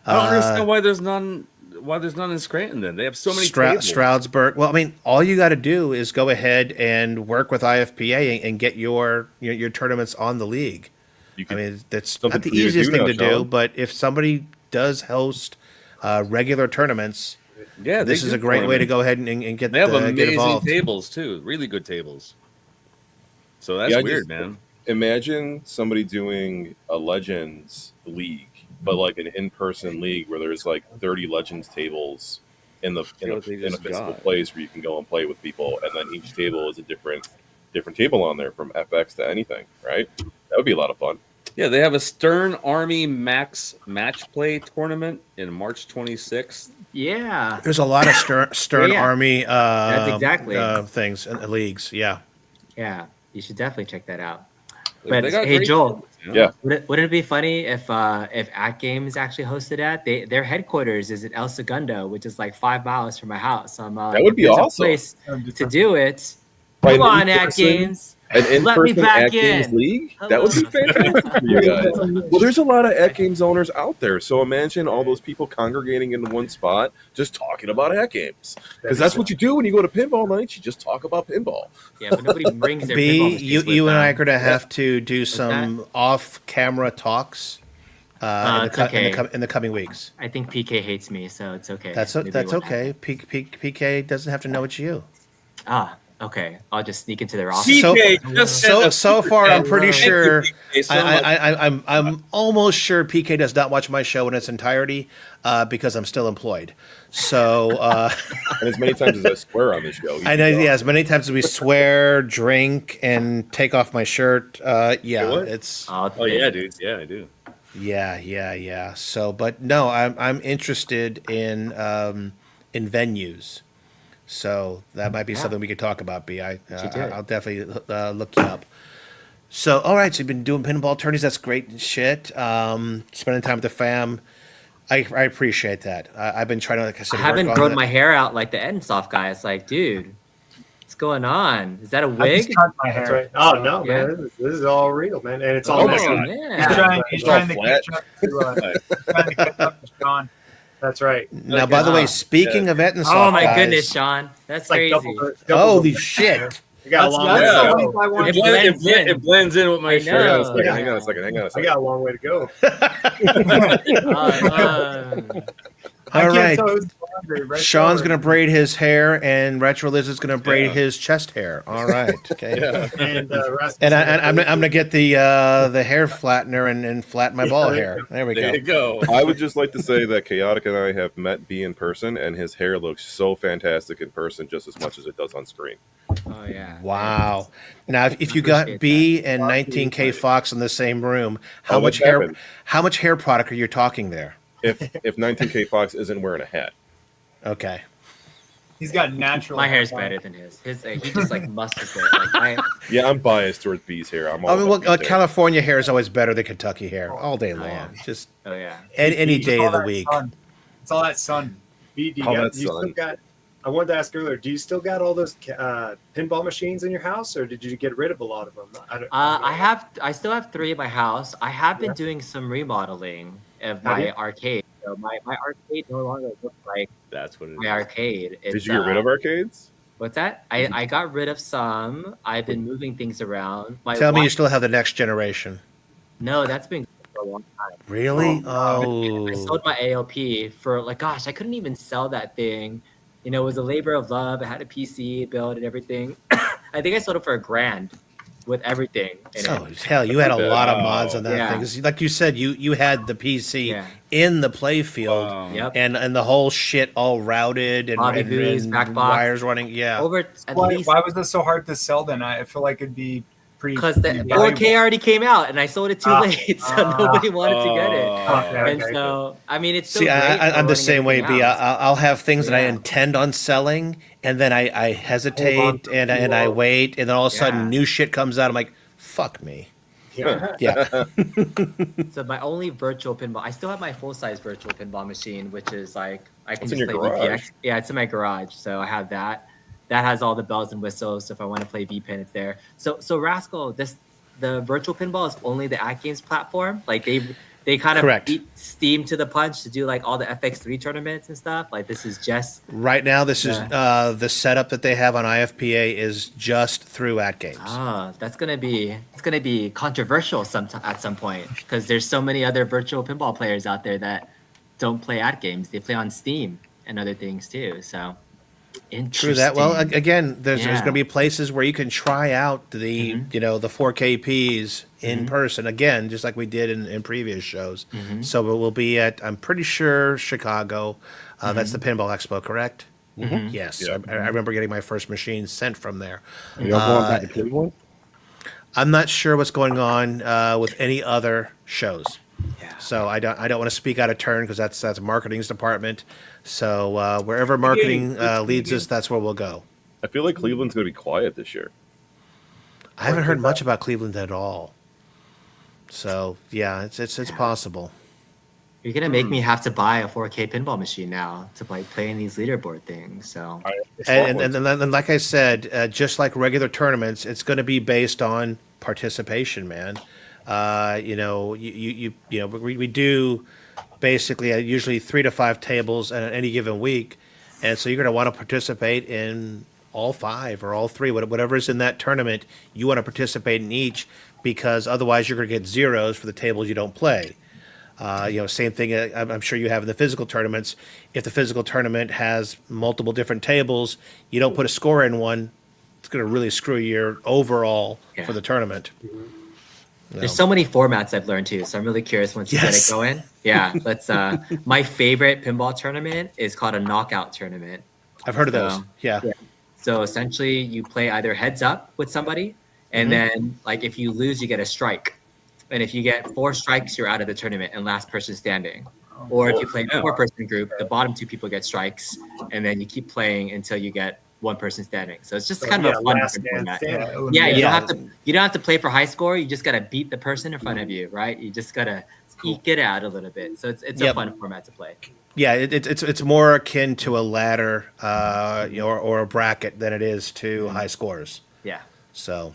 don't understand why there's none. Why there's none in Scranton? Then they have so many tables. Stroudsburg. Well, I mean, all you got to do is go ahead and work with IFPA and get your tournaments on the league. You I can, mean, that's something not the for you to easiest do thing now, to do, Sean. but if somebody does host regular tournaments, Yeah, this they is do a great way to tournaments. go ahead and get They have get amazing involved. tables too. Really good tables. So that's Yeah, I weird, just- man. imagine somebody doing a Legends league, but like an in-person league where there's like 30 Legends tables in a what they just physical got. place where you can go and play with people, and then each table is a different table on there from FX to anything, right? That would be a lot of fun. Yeah, they have a Stern Army Max Match Play tournament in March 26th. Yeah. There's a lot of Stern Yeah. Army That's exactly. things and leagues. Yeah. Yeah. You should definitely check that out. But They got hey, great Joel, shows, you know? Yeah. wouldn't it be funny if At Games actually hosted at their headquarters is in El Segundo, which is like 5 miles from my house. So I'm That would if be there's a awesome. place to do it. Like Come an on, At in-person- Games. An Let me in-person back At Games in. league? That would be Hello. fantastic for you guys. Well, there's a lot of At Games owners out there, so imagine all those people congregating in one spot, just talking about At Games. Because that's what you do when you go to pinball nights. You just talk about pinball. Yeah, but nobody brings their B, pinball machines you with and I are them. going to have to do some off-camera talks It's okay. in the coming weeks. I think PK hates me, so it's okay. That's Maybe that's we'll- okay. PK doesn't have to know it's you. Okay. I'll just sneak into their office. PK just sent a So super far, chat. I'm pretty Thank you, sure. PK, so much. I'm almost sure PK does not watch my show in its entirety because I'm still employed. So And as many times as I swear on this show. I know. Yeah, as many times as we swear, drink, and take off my shirt. Yeah, what? it's Oh yeah, dude. Yeah, I do. yeah. So, but no, I'm interested in venues. So that might be something we could talk about. B. Should do it. I'll definitely look you up. So, all right. So you've been doing pinball tourneys. That's great shit. Spending time with the fam. I appreciate that. I've been trying to, like I said, I haven't work on grown that. my hair out like the Ensoft guy. It's like, dude, what's going on? Is that a I just wig? cut my That's hair. right. Oh no, Yeah. man, this is all real, man, and it's all Oh my messed up. God. Yeah. He's It's all trying to flat. catch up to Sean. That's right. Now, by the way, speaking of Ettensoft, Oh my guys, goodness, Sean. That's It's like crazy. Holy shit. We got a That's long nuts. way to Yeah. go. If I want It to- blends in. It blends in with my I shirt. Hang on a know. second. Yeah. Hang on a second. Hang on a I second. got a long way to go. Uh, I All can't right. tell who's laundry, right Sean's there. going to braid his hair, and Retro Liz is going to braid Yeah. his chest hair. All right. Okay. Yeah. And Rasmus And is I'm gonna- going to get the hair flattener and flatten my ball Yeah, hair. There we There go. you go. I would just like to say that Chaotic and I have met B in person, and his hair looks so fantastic in person just as much as it does on screen. oh yeah. Wow. Now, if you got Appreciate B and 19K Fox in the same room, how Oh, much what's hair? happened? How much hair product are you talking there? If 19K Fox isn't wearing a hat. Okay. He's got natural. My hair's hair. better than his. He just like musters it. Like Yeah, I'm biased towards B's hair. I'm all I mean, about well, B's hair. California hair is always better than Kentucky hair all day long. yeah. Just oh yeah. any It's day all of the that week. sun. It's all that sun. B, do you, All got, that do you still sun. got? I wanted to ask earlier. Do you still got all those pinball machines in your house, or did you get rid of a lot of them? I still have 3 in my house. I have been doing some remodeling of Have my you? arcade. So my arcade no longer looks like That's what it my is. arcade. Did It's, you get rid of arcades? What's that? I got rid of some. I've been moving things around. My Tell me you wife- still have the next generation. No, that's been for a long time. Really? I sold my ALP for like, gosh, I couldn't even sell that thing. You know, it was a labor of love. I had a PC build and everything. I think I sold it for $1,000 with everything in Oh it. hell, you had a lot of Wow. mods on that Yeah. thing. 'Cause like you said, you had the PC Yeah. in the play field, Wow. Yep. and the whole shit all routed and, Lobby and, booths, and back box. wires running. Yeah. Over at Why, least why was this so hard to sell then? I feel like it'd be pretty. because the pretty valuable. 4K already came out and I sold it too late, so nobody wanted to get it. Okay, And okay. so, I mean, it's still See, great for I'm the running same way. everything B. else. I'll have things that I Yeah. intend on selling, and then I hesitate Hold on and I wait, and then all of a sudden Yeah. new shit comes out. I'm like, fuck me. Yeah. Yeah. So my only virtual pinball, I still have my full size virtual pinball machine, which is like I can It's in just your play garage. VPX. Yeah, it's in my garage, so I have that. That has all the bells and whistles. So if I want to play VPin, it's there. So Rascal, the virtual pinball is only the At Games platform. Like they kind of Correct. beat Steam to the punch to do like all the FX3 tournaments and stuff. Like this is just Right now, this is the setup that they have on IFPA is just through At Games. that's gonna be controversial at some point because there's so many other virtual pinball players out there that don't play At Games. They play on Steam and other things too. So interesting. True that. Well, again, there's Yeah. going to be places where you can try out the the 4KPs in person again, just like we did in previous shows. So it will be at, I'm pretty sure, Chicago. That's the Pinball Expo, correct? Yes, Yeah. I remember getting my first machine sent from there. Are y'all going back to Cleveland? I'm not sure what's going on with any other shows. Yeah. So I don't want to speak out of turn because that's marketing's department. So wherever marketing leads us, that's where we'll go. I feel like Cleveland's going to be quiet this year. I haven't heard much about Cleveland at all. So yeah, it's possible. You're gonna make me have to buy a 4K pinball machine now to play in these leaderboard things. So It's And like I said, just like regular tournaments, it's going to be based on participation, man. We do basically usually 3 to 5 tables at any given week, and so you're going to want to participate in all 5 or all 3, whatever is in that tournament. You want to participate in each because otherwise you're going to get zeros for the tables you don't play. Same thing I'm sure you have in the physical tournaments. If the physical tournament has multiple different tables, you don't put a score in one, it's going to really screw your overall for the tournament. there's so many formats I've learned too. So I'm really curious once you get it going. Yeah, let's. My favorite pinball tournament is called a knockout tournament. I've heard of those. Yeah. So essentially, you play either heads up with somebody, and then like if you lose, you get a strike. And if you get 4 strikes, you're out of the tournament and last person standing. Or if you play a 4-person group, the bottom 2 people get strikes, and then you keep playing until you get 1 person standing. So it's just kind of a fun format. Yeah, you don't have to play for high score. You just gotta beat the person in front of you, right? You just gotta eke it out a little bit. So it's a fun format to play. Yeah, it's more akin to a ladder, or a bracket than it is to high scores. Yeah. So,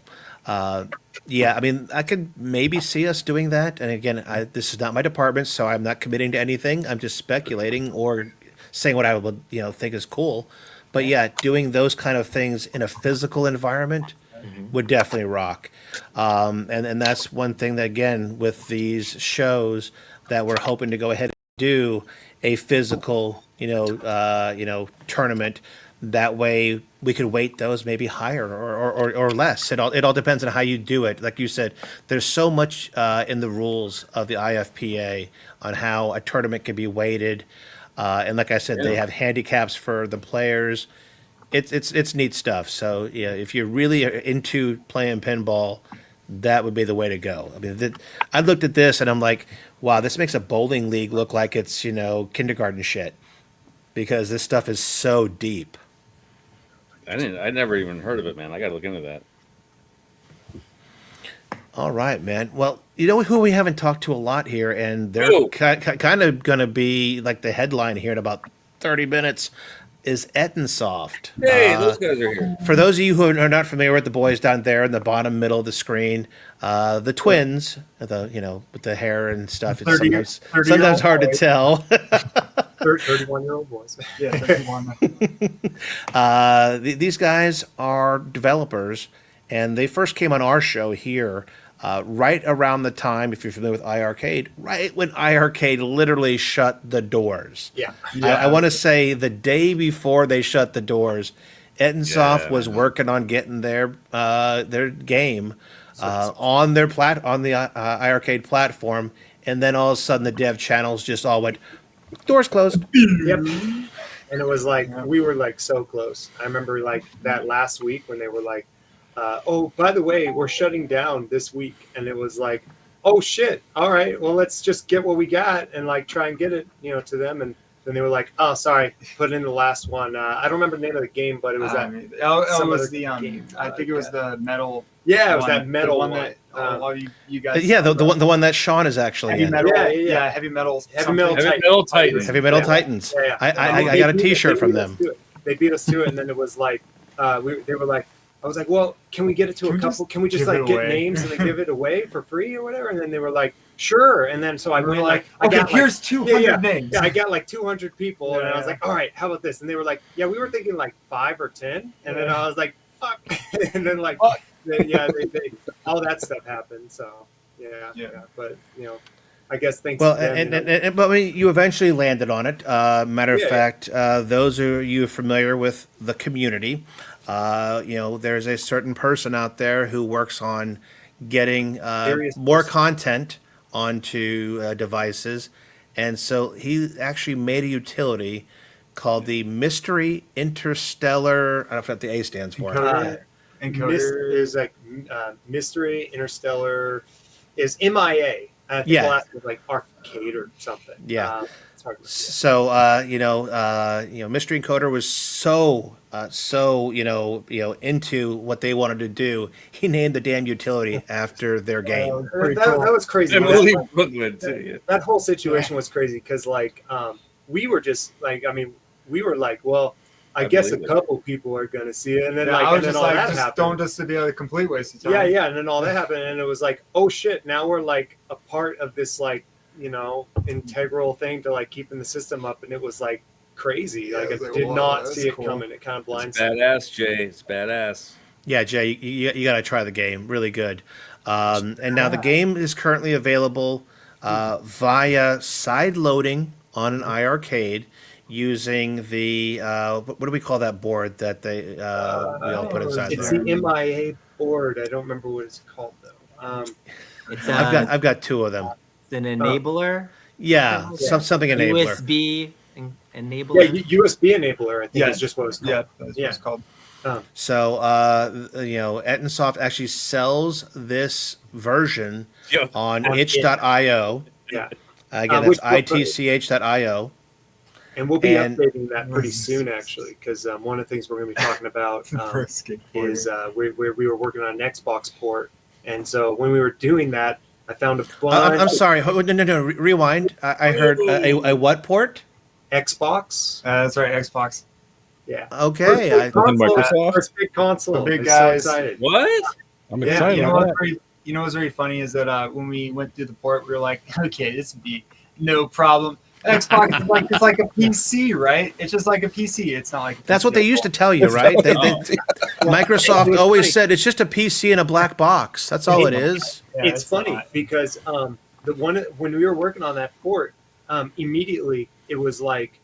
yeah, I mean, I could maybe see us doing that. And again, this is not my department, so I'm not committing to anything. I'm just speculating or saying what I would, think is cool. But yeah, doing those kind of things in a physical environment would definitely rock. And that's one thing that, again, with these shows that we're hoping to go ahead and do a physical, tournament. That way we could weight those maybe higher or less. It all depends on how you do it. Like you said, there's so much in the rules of the IFPA on how a tournament can be weighted. And like I said, they have handicaps for the players. It's neat stuff. So yeah, if you're really into playing pinball, that would be the way to go. I mean, I looked at this and I'm like, wow, this makes a bowling league look like it's kindergarten shit, because this stuff is so deep. I never even heard of it, man. I gotta look into that. All right, man. Well, you know who we haven't talked to a lot here, and they're kind of going to be like the headline here in about 30 minutes, is Ettensoft. Hey, those guys are here. For those of you who are not familiar with the boys down there in the bottom middle of the screen, the twins, with the hair and stuff, it's sometimes hard to tell. 31-year-old boys. Yeah, 31. These guys are developers, and they first came on our show here right around the time, if you're familiar with iArcade, right when iArcade literally shut the doors. Yeah. I want to say the day before they shut the doors, Ettensoft was working on getting their game on the iArcade platform, and then all of a sudden the dev channels just all went, doors closed. Yep. And it was like, we were like so close. I remember like that last week when they were like, oh, by the way, we're shutting down this week. And it was like, oh shit. All right, well, let's just get what we got and like try and get it, to them. And then they were like, oh, sorry, put in the last one. I don't remember the name of the game, but it was that. It was the game. I think it was the metal. Yeah, it was that metal one one. that all you guys. Yeah, the one that Sean is actually Heavy in. metal. Yeah. Heavy metal. Heavy Metal something. Titans. Heavy Metal Titans. Yeah. I got a T-shirt from them. They beat us to it, and then it was like, they were like, I was like, well, can we get it to a couple? Can we just like get names and then give it away for free or whatever? And then they were like, sure. And then so I went like, here's 200 names. Yeah, I got like 200 people, and I was like, all right, how about this? And they were like, yeah, we were thinking like 5 or 10, and then I was like, fuck, and then like, they all that stuff happened. So yeah. But I guess thanks. Well, to them, but I mean, you eventually landed on it. Matter of fact, those of you familiar with the community, there's a certain person out there who works on getting more content onto devices, and so he actually made a utility called the Mystery Interstellar. I don't know what the A stands for. Encoder. is like Mystery Interstellar is MIA. I think the last was like arcade or something. Yeah. talking about. Mystery Encoder was so into what they wanted to do. He named the damn utility after their game. Pretty That, cool. that was crazy. Emily That, Brookwood too. Yeah. that whole situation was crazy because we were just like, I mean, we were like, well, I guess a believe it. couple people are gonna see it, and then Yeah, like, I was and then just all like, that just happened. don't just to be a complete waste of time. Yeah, and then all that happened, and it was like, oh shit, now we're like a part of this like integral thing to like keeping the system up, and it was like crazy. Yeah, Like it I was like, did whoa, not that's see it cool. coming. It kind of It's blindsided. badass, Jay. It's badass. Yeah, Jay, you got to try the game. Really good. And now the game is currently available via side loading on an iArcade using the what do we call that board that we all put inside It's there? the MIA board. I don't remember what it's called though. It's I've got two of them. it's an enabler, Yeah, something enabler. USB Yeah, enabler. USB enabler. I think Yeah. is just what it's called. Yeah, that's what it's called. So Ettonsoft actually sells this version Yeah. on On itch.io. Yeah, Again, which that's we'll- itch.io. and we'll be And- updating that pretty soon, actually, because one of the things we're going to be talking about For a skateboarder. is we were working on an Xbox port, and so when we were doing that, I found a bunch. I'm sorry. No. Rewind. I heard a what port? Xbox. That's right, Xbox. Yeah. Okay. Microsoft? First big console. The big I'm guys. So excited. What? I'm Yeah, excited You know, about what's that. very funny is that when we went through the port, we were like, okay, this would be no problem. Xbox is like it's like a PC, right? It's just like a PC. It's not like a That's PC what they at used to all. tell you, right? Microsoft It's always funny. said it's just a PC in a black box. That's all it is. Yeah, It's funny not. because when we were working on that port, immediately it was like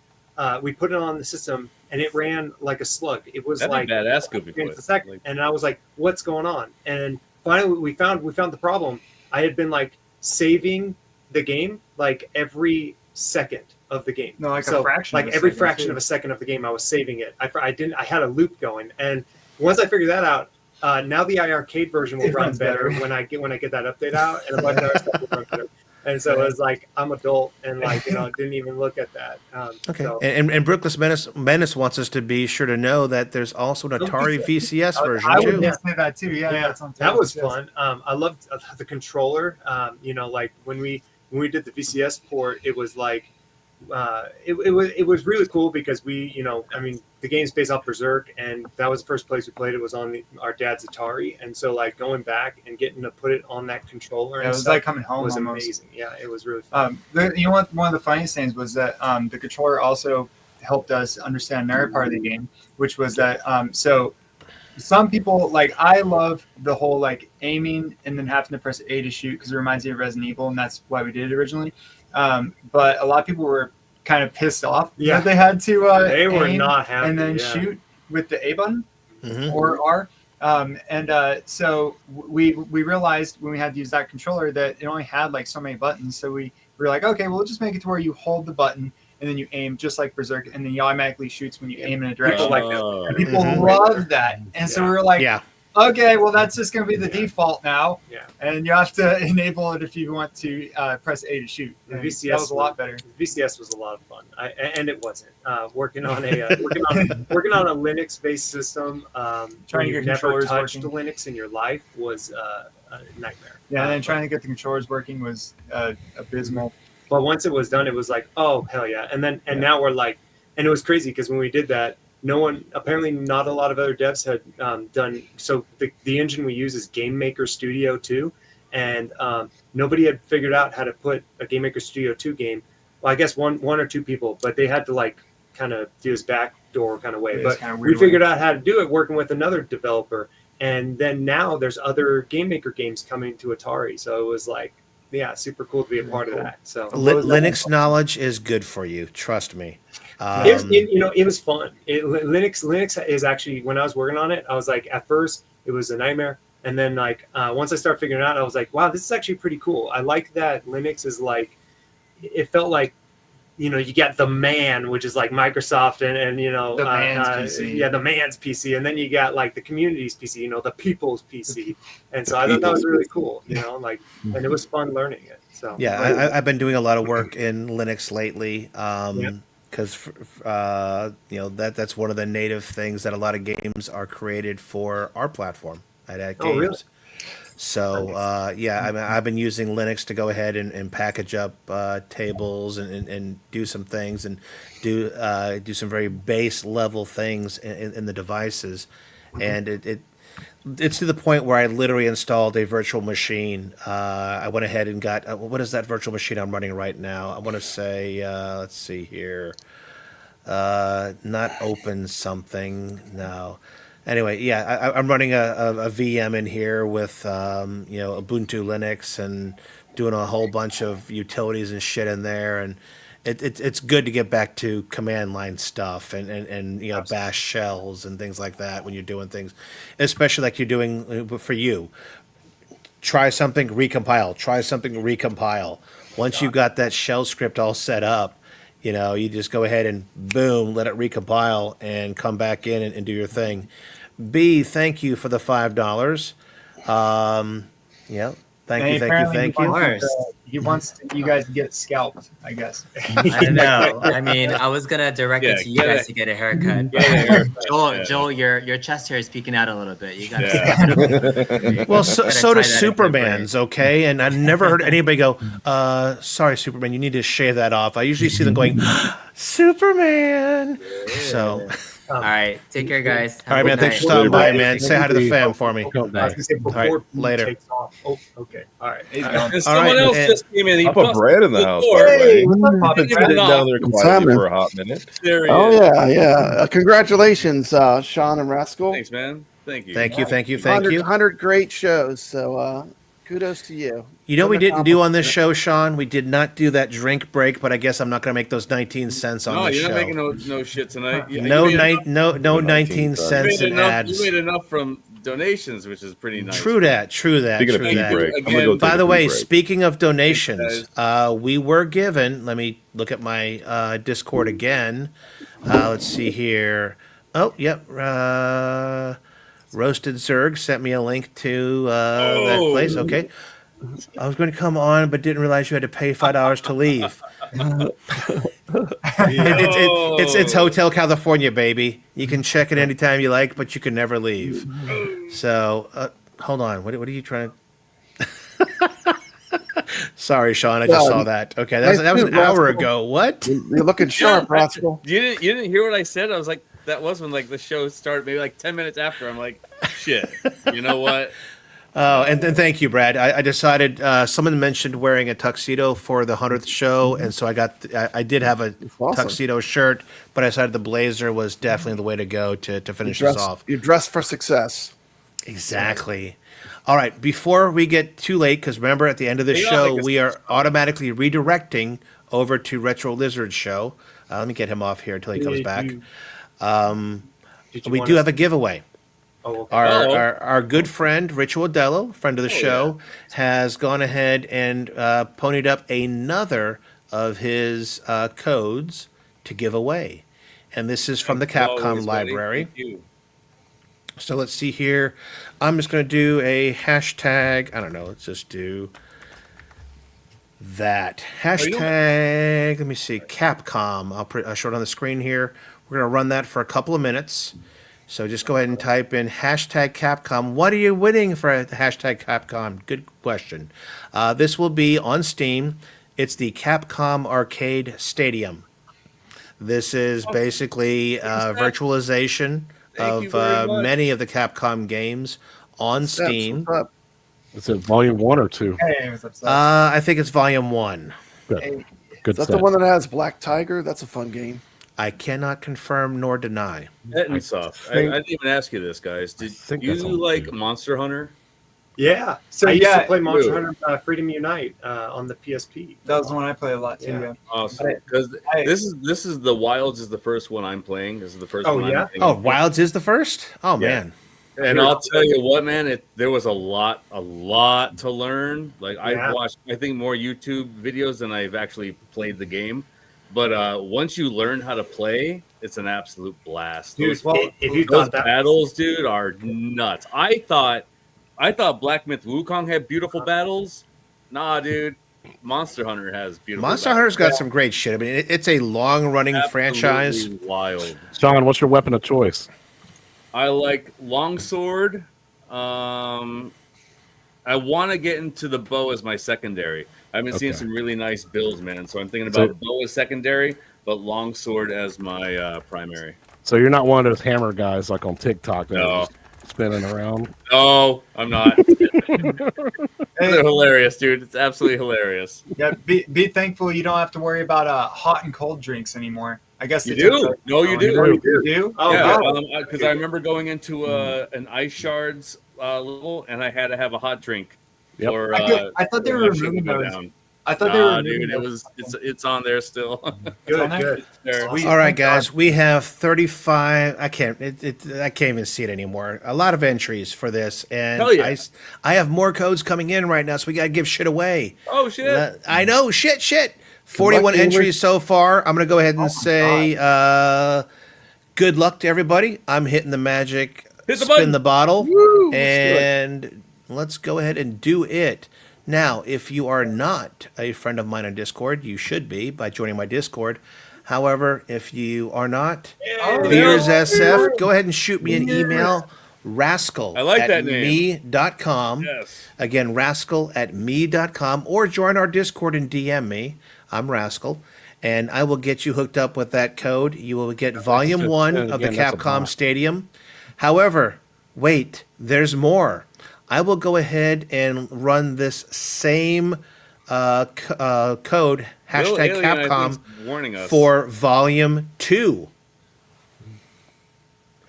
we put it on the system and it ran like a slug. It was That'd like be badass Goofy frames Boy. a second, Like, and I was like, "What's going on?" And finally, we found the problem. I had been like saving the game like every second of the game. No, like a so, fraction like of a every second, fraction too. of a second of the game, I was saving it. I had a loop going, and once I figured that out, now the iArcade version will It run runs better better. when I get that update out, and a bunch of other stuff will run better. And so it was like I'm adult and like didn't even look at that. Okay. So, And Brookless Menace wants us to be sure to know that there's also an Atari VCS version I would too. just say that too. Yeah, yeah, that's on that was yes. fun. I loved the controller. Like when we did the VCS port, it was like it was really cool because the game's based off Berserk, and that was the first place we played it was on our dad's Atari, and so like going back and getting to put it on that controller Yeah, and it was stuff like coming home was almost. amazing. Yeah, it was really fun. You know what? One of the funniest things was that the controller also helped us understand another part of the game, which was that so some people like I love the whole like aiming and then having to press A to shoot because it reminds me of Resident Evil, and that's why we did it originally. But a lot of people were kind of pissed off Yeah. that they had to They were aim not happy. and then yeah. shoot with the A button Mhm. or R. So we realized when we had to use that controller that it only had like so many buttons. So we were like, okay, well, we'll just make it to where you hold the button and then you aim just like Berserk, and then he automatically shoots when you aim in a direction. People like that. oh. And people Mhm. love that. And so we were like, Yeah. okay, well, that's just going to be the default now. Yeah. And you have to enable it if you want to press A to shoot. The And VCS that was a lot better. VCS was a lot of fun, and it wasn't. Working on a Linux-based system, Trying to when get you've never controllers touched working. Linux in your life was a nightmare. Yeah, and then trying to get the controllers working was abysmal. But once it was done, it was like, oh hell yeah! And now we're like, and it was crazy because when we did that, apparently not a lot of other devs had done. So the engine we use is Game Maker Studio 2, and nobody had figured out how to put a Game Maker Studio 2 game. Well, I guess one or two people, but they had to like kind of do this backdoor kind of way. Yeah, But it's kinda we weird figured out how to do it working with another developer, and then now there's other Game Maker games coming to Atari. So it was like, yeah, super cool to be a part of that. So Linux knowledge is good for you. Trust me. it was fun. Linux is actually, when I was working on it, I was like, at first it was a nightmare, and then like once I started figuring it out, I was like, wow, this is actually pretty cool. I like that Linux is like, it felt like you get the man, which is like Microsoft and The man's PC. Yeah, the man's PC, and then you got like the community's PC, the people's PC. And so I thought that was really cool, like, and it was fun learning it. So Yeah, I've been doing a lot of work in Linux lately. Because that's one of the native things that a lot of games are created for our platform at Games. Oh, really? So I've been using Linux to go ahead and package up tables and do some things and do some very base level things in the devices, and it's to the point where I literally installed a virtual machine. I went ahead and got what is that virtual machine I'm running right now? I want to say let's see here, not open something. No. Anyway, yeah, I'm running a VM in here with Ubuntu Linux and doing a whole bunch of utilities and shit in there, and it's good to get back to command line stuff and bash shells and things like that when you're doing things, especially like you're doing for you. Try something, recompile. Try something, recompile. Once you've got that shell script all set up, you just go ahead and boom, let it recompile and come back in and do your thing. B, thank you for the $5. Thank you. He wants you guys to get scalped, I guess. I don't know. I mean, I was gonna direct it to you guys to get a haircut. Joel, your chest hair is peeking out a little bit. You got. Well, so does Superman's, okay? And I've never heard anybody go, "Sorry, Superman, you need to shave that off." I usually see them going, "Superman." So. All right, take care, guys. All right, man. Thanks for stopping by, man. Say hi to the fam for me. I was gonna say before later. Takes off. Oh, okay. All right. And someone else just came in. He I put busted bread in the the house. door. Hey, what's up, Papa? been sitting down there quietly for a hot minute. There he Oh is. yeah. Congratulations, Sean and Rascal. Thanks, man. Thank you. Thank you. 100 great shows. So kudos to you. You know what we didn't do on this show, Sean? We did not do that drink break, but I guess I'm not going to make those 19 cents on No, this you're show. not making no shit tonight. No 19 cents in You ads. made enough from donations, which is pretty nice. True that. Speaking of pee break, I'm gonna go take By the a pee way, break. speaking of donations, we were given. Let me look at my Discord again. Let's see here. Oh, yep. Roasted Zerg sent me a link to that place. Okay. I was going to come on, but didn't realize you had to pay $5 to leave. It's Hotel California, baby. You can check it anytime you like, but you can never leave. So, hold on. What are you trying to... Sorry, Sean. I just saw that. Okay, that was an hour ago. What? You're looking sharp, Rascal. You didn't hear what I said? I was like, that was when the show started, maybe 10 minutes after. I'm like, shit. You know what? Oh, and then thank you, Brad. I decided someone mentioned wearing a tuxedo for the 100th show, and so I did have a tuxedo shirt, but I decided the blazer was definitely the way to go to finish this off. You dress for success. Exactly. All right, before we get too late, because remember at the end of the show, we are automatically redirecting over to Retro Lizard's show. Let me get him off here until he comes back. We do have a giveaway. Oh, okay. Our good friend Rich Wadello, friend of the show, has gone ahead and ponied up another of his codes to give away, and this is from the Capcom library. Thank you. So let's see here. I'm just going to do a hashtag. I don't know. Let's just do that hashtag. Let me see. Capcom. I'll show it on the screen here. We're going to run that for a couple of minutes. So just go ahead and type in hashtag Capcom. What are you winning for hashtag Capcom? Good question. This will be on Steam. It's the Capcom Arcade Stadium. This is basically virtualization of many of the Capcom games on Steam. Is it volume 1 or 2? Hey, what's up? I think it's volume 1. Good. Hey, Good Is that stuff. the one that has Black Tiger? That's a fun game. I cannot confirm nor deny. I didn't even ask you this, guys. Did think you that's on like Steam. Monster Hunter? Yeah. So I used to play Monster Hunter Freedom Unite on the PSP. That was the one I played a lot too. Yeah. Awesome. Because this is the Wilds is the first one I'm playing. This is the first Oh, one. yeah? I'm playing. Oh, Wilds is the first? Oh, Yeah. man. And I'll tell you what, man, there was a lot to learn. Like I've watched, I think, more YouTube videos than I've actually played the game. But once you learn how to play, it's an absolute blast. Dude, if you Those thought that, battles, dude, are nuts. I thought Black Myth Wukong had beautiful battles. Nah, dude. Monster Hunter has beautiful Monster battles. Hunter's got some great shit. I mean, it's a long-running Absolutely franchise. wild. Sean, what's your weapon of choice? I like longsword. I want to get into the bow as my secondary. I've been seeing Okay. some really nice builds, man. So I'm thinking about bow as secondary, but longsword as my primary. So you're not one of those hammer guys like on TikTok that No. are just spinning around. No, I'm not. They're hilarious, dude. It's absolutely hilarious. Yeah, be thankful you don't have to worry about hot and cold drinks anymore. I guess You they took do? those- No, you Oh, do. You do? oh, Yeah, wow. because I remember going into an ice shards level, and I had to have a hot drink. Yep. Or, I thought they or were my shit would removing go those. down. I thought they were Nah, removing dude, those. it's on there still. Good, good. There. All right, guys, we have 35. I can't even see it anymore. A lot of entries for this, and Hell yeah. I have more codes coming in right now, so we gotta give shit away. Oh shit! I know, shit. 41 luck, gamers. entries so far. I'm gonna go ahead and say, good luck to everybody. I'm hitting the magic, Hit the spin button. the bottle, Woo, let's do it. and let's go ahead and do it. Now, if you are not a friend of mine on Discord, you should be by joining my Discord. However, if you are not, Beers SF, go ahead and shoot me an email, rascal I like at that name. me.com. Yes. Again, rascal at me.com, or join our Discord and DM me. I'm Rascal, and I will get you hooked up with that code. You will get Volume just- 1 and of the again, that's a Capcom bot. Stadium. However, wait, there's more. I will go ahead and run this same code, Little hashtag Alien, I Capcom, think's warning us. for Volume 2.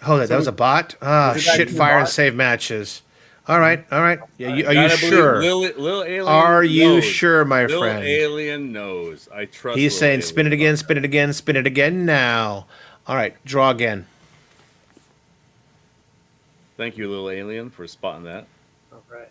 Hold it, that was a bot? Ah, Was it that shit, new fire and bot? save matches. All right. Are you Gotta believe sure? Lil Alien Are you knows. sure, my Lil friend? Alien knows. I trust. He's Lil saying, Alien. spin it again, spin it again, spin it again now. All right, draw again. Thank you, Lil Alien, for spotting that. All right.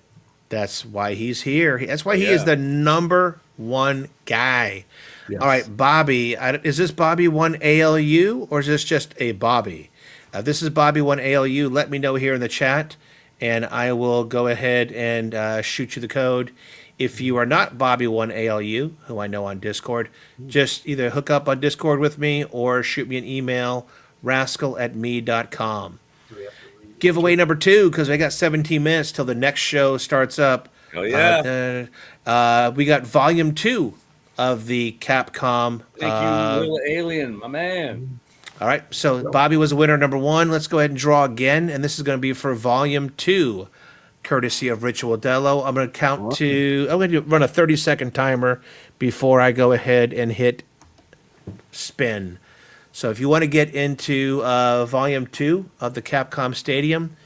That's why he's here. That's why he Yeah. is the number one guy. Yes. All right, Bobby. Is this Bobby 1 ALU or is this just a Bobby? If this is Bobby 1 ALU, let me know here in the chat, and I will go ahead and shoot you the code. If you are not Bobby 1 ALU, who I know on Discord, just either hook up on Discord with me or shoot me an email, rascal@me.com. Giveaway number 2, because I got 17 minutes till the next show starts up. Oh yeah! We got Volume 2 of the Capcom. Thank you, Lil Alien, my man. All right, so Bobby was winner number 1. Let's go ahead and draw again, and this is going to be for Volume 2, courtesy of Ritual Dello. I'm going to count to. I'm going to run a 30-second timer before I go ahead and hit spin. So if you want to get into Volume 2 of the Capcom Stadium,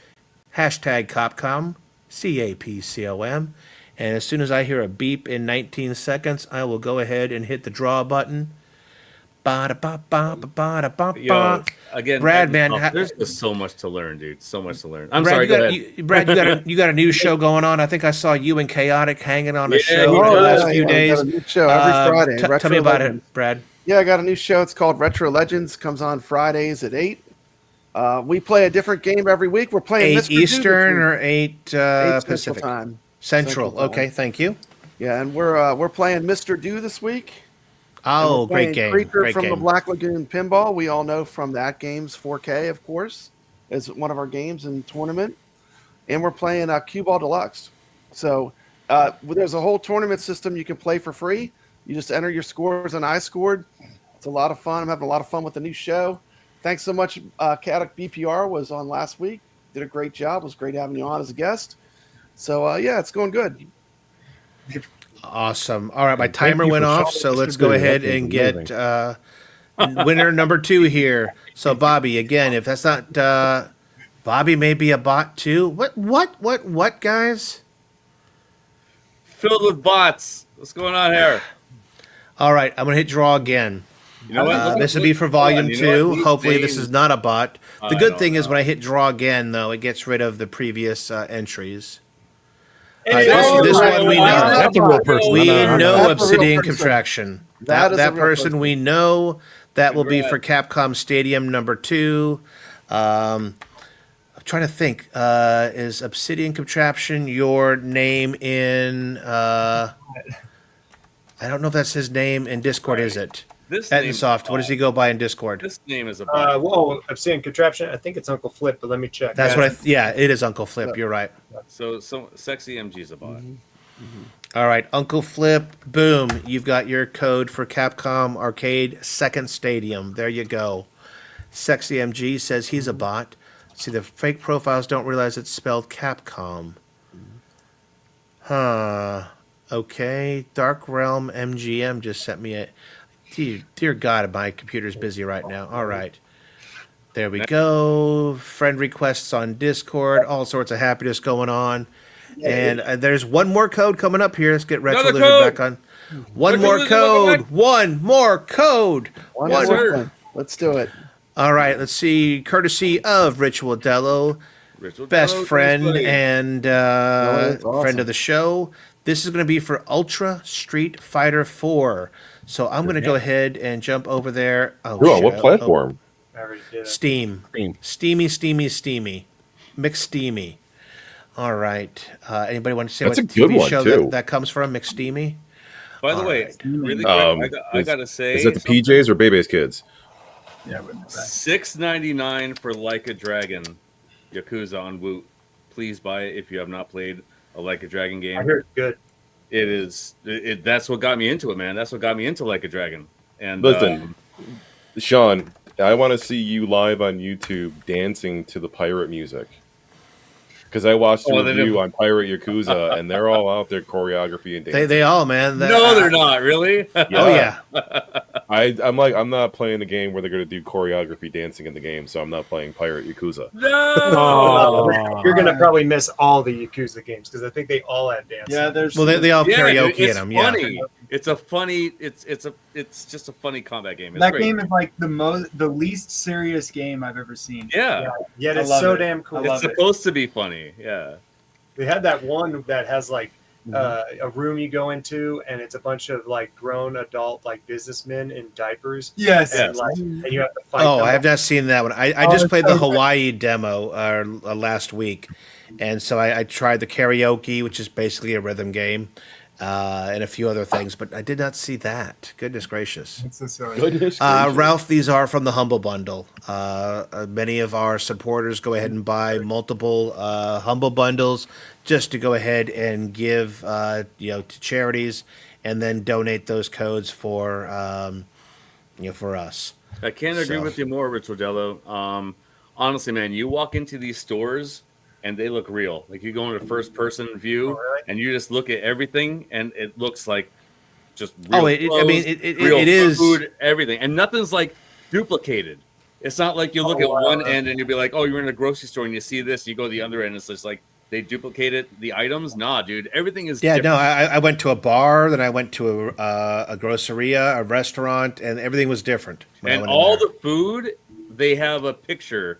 hashtag Capcom, CAPCOM, and as soon as I hear a beep in 19 seconds, I will go ahead and hit the draw button. Ba-da-ba-ba-ba-ba-da-ba-ba. Yo, again, Brad, man, there's just so much to learn, dude. So much to learn. I'm Brad, sorry. Go ahead. you got a new show going on. I think I saw you and Chaotic hanging on a Yeah, show he in the does. last few we got days. a new show every Friday. Tell Retro me about Legends. it, Brad. Yeah, I got a new show. It's called Retro Legends. Comes on Fridays at 8. We play a different game every week. We're playing 8 Mr. Dude this Eastern week. or 8 8 Central Pacific? time. Central. Central time. Okay, thank you. Yeah, and we're playing Mr. Do this week. Oh, And we're great playing game. Creeper Great from the game. Black Lagoon Pinball. We all know from that game's 4K, of course, is one of our games in tournament. And we're playing Cue Ball Deluxe. So there's a whole tournament system you can play for free. You just enter your scores, and I scored. It's a lot of fun. I'm having a lot of fun with the new show. Thanks so much. Chaotic BPR was on last week. Did a great job. It was great having you on as a guest. So, yeah, it's going good. Awesome. All right, my Thank timer you went for off, showing so us let's to go do. ahead That was and get winner number 2 here. So, Bobby, again, if that's not Bobby, may be a bot too. What, guys? Filled with bots. What's going on here? All right, I'm gonna hit draw again. You know what? This will be for volume hold on, you know 2. what? These Hopefully, this names- is not a bot. The I good don't thing is know. when I hit draw again, though, it gets rid of the previous entries. Hey, this oh, one we know. That's a real person. We I know. know That's a real Obsidian person. Contraction. That is a that real person we know. That will be for Congrats. Capcom Stadium number 2. I'm trying to think. Is Obsidian Contraption your name in? I don't know if that's his name in Discord. Right. Is it? This name, Etnsoft. What does he go by in Discord? this name is a bot. Whoa, I'm saying contraption. I think it's Uncle Flip, but let me check. That's what I. Yeah, it is Uncle Flip. You're right. So sexy MG is a bot. All right, Uncle Flip. Boom! You've got your code for Capcom Arcade Second Stadium. There you go. Sexy MG says he's a bot. See, the fake profiles don't realize it's spelled Capcom. Huh. Okay. Dark Realm MGM just sent me a. Dear God, my computer's busy right now. All right. There we go. Friend requests on Discord. All sorts of happiness going on. And there's one more code coming up here. Let's get Retro Another Lizard code! back on. One Retro more Lizard, welcome code. One more code. One Yes, more sir. thing. Let's do it. All right. Let's see. Courtesy of Ritual Dello, Ritual best Dello, friend buddy. and that's awesome. friend of the show. This is going to be for Ultra Street Fighter 4. So I'm going to go ahead and jump over there. Oh, Ooh, on shit. what platform? I already did it. Steam. Steamy. McSteamy. All right. Anybody want to say That's what a good TV one, show too. that comes from? McSteamy? By the All way, right. really quick, I Is- gotta say, Is that the PJs or Bebe's Kids? Yeah, but $6.99 for Like a Dragon, Yakuza on Woot. Please buy it if you have not played a Like a Dragon I game. hear it's good. It is. That's what got me into it, man. That's what got me into Like a Dragon. And Listen, Sean, I want to see you live on YouTube dancing to the pirate music. Because I watched a Oh, they review don't- on Pirate Yakuza, and they're all out there choreography and dancing. They all, man. no, they're not really. Oh, yeah. I'm like, I'm not playing a game where they're going to do choreography dancing in the game, so I'm not playing Pirate Yakuza. No. You're gonna probably miss all the Yakuza games because I think they all had dance. yeah, there's Well, they all have Yeah, karaoke it's in them. Yeah. funny. It's a funny. It's just a funny combat game. It's that great. game is like the least serious game I've ever seen. Yeah, Yet I it's love so it. damn cool. I it's love it. supposed to be funny. Yeah. They had that one that has like a room you go into, and it's a bunch of like grown adult like businessmen in diapers, Yes. and like and you have to fight. Oh, them. I have not seen that one. I Oh, just it's played so the good. Hawaii demo last week. And so I tried the karaoke, which is basically a rhythm game, and a few other things, but I did not see that. Goodness gracious. It's so silly. Goodness Ralph, these are from the Humble Bundle. Many of our supporters go ahead and buy multiple Humble Bundles just to go ahead and give to charities, and then donate those codes for for us. I can't agree So- with you more, Rich Rodello. Honestly, man, you walk into these stores and they look real. Like you go into first person view Oh, really? and you just look at everything and it looks like just real Oh, I mean, clothes, real it is. food, everything, and nothing's like duplicated. It's not like you look Oh, at wow. one end and you'll be like, oh, you're in a grocery store and you see this, you go to the other end, it's just like they duplicated the items. Nah, dude, everything is Yeah, different. no, I went to a bar, then I went to a groceria, a restaurant, and everything was different. when I And went in all there. the food, they have a picture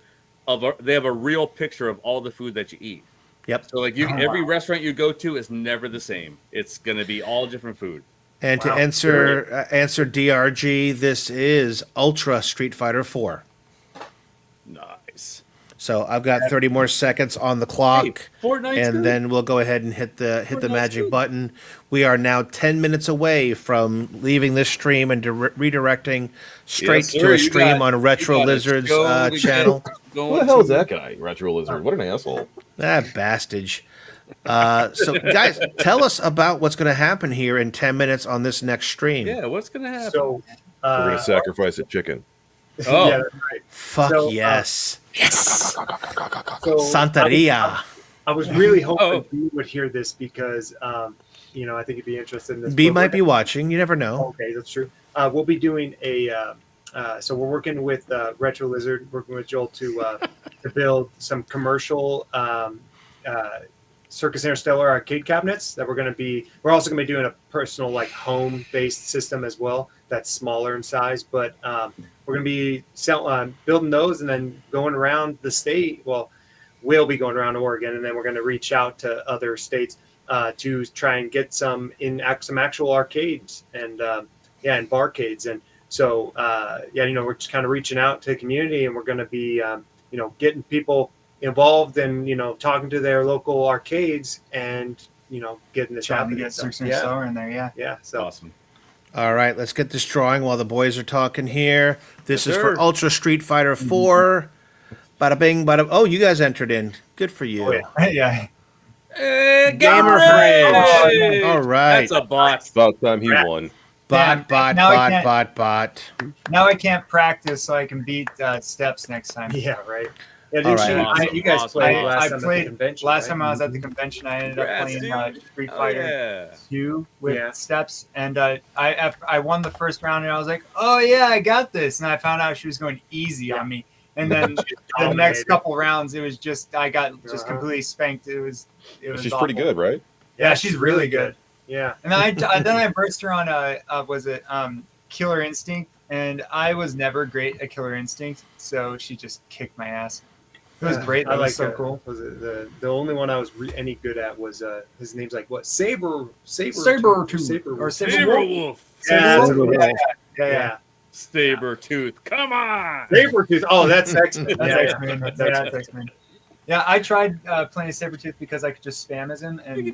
they have a real picture of all the food that you eat. Yep. So like every restaurant you go to is never the same. It's gonna be all different food. And to Wow, answer DRG, this is Ultra Street Fighter 4. Nice. So I've got 30 more seconds on the clock. Hey, Fortnite's And good. then we'll go ahead and hit the Fortnite's magic good. button. We are now 10 minutes away from leaving this stream and redirecting straight Yes, to sir. a You stream got it. on Retro You got it. Lizard's Go, we channel. go Who the on hell is to- that guy, Retro Lizard? What an asshole. Ah, bastage. So, guys, tell us about what's going to happen here in 10 minutes on this next stream. Yeah, what's gonna happen? So, We're going to sacrifice a chicken. Oh. yeah, that's right. Fuck So, yes. So Santeria. I was really hoping Oh. B would hear this because, I think he'd be interested in this. B But might we're- be watching. You never know. Okay, that's true. We'll be doing so we're working with Retro Lizard, working with Joel to build some commercial Circus Interstellar arcade cabinets that we're also going to be doing a personal like home based system as well that's smaller in size, but we're going to be building those and then going around the state. Well, we'll be going around Oregon, and then we're going to reach out to other states to try and get some actual arcades and Yeah, and barcades. And so, yeah, we're just kind of reaching out to the community, and we're going to be, getting people involved and, talking to their local arcades and, getting this Trying to happening. get So, Cirque du yeah, Soleil in there, yeah. yeah. So, Awesome. All right, let's get this drawing while the boys are talking here. This Yes, is sir. for Ultra Street Fighter 4. Bada bing, bada. Oh, you guys entered in. Good for you. Oh, yeah. Yeah. Gamer Fridge. All right. That's a bot. It's about time he won. Bot, Damn, bot, now I bot, can't- bot, bot. Now I can't practice so I can beat Steps next time. yeah, right. Yeah, All didn't right. you, Awesome, you guys awesome. played I last time at the played convention, last right? time I was at the convention. I ended up Congrats, playing dude. Street Oh, Fighter yeah. 2 with Yeah. Steps, and I won the first round, and I was like, oh yeah, I got this, and I found out she was going easy on me, and then the dominated. next couple rounds, it was just I got just Uh-huh. completely spanked. It was She's awful. pretty good, right? Yeah, she's really good. Yeah. And then I versed her on was it Killer Instinct, and I was never great at Killer Instinct, so she just kicked my ass. It was great. That was so cool. Was it the only one I was any good at was his name's like what Saber Saber or Saber Saberwolf. Yeah, that's Saber what it Wolf. is. Yeah. Sabertooth. Come on. Sabretooth. Oh, that's X-Men. That's yeah, X-Men. yeah. That's X-Men. Yeah, I tried playing Sabretooth because I could just spam as him, and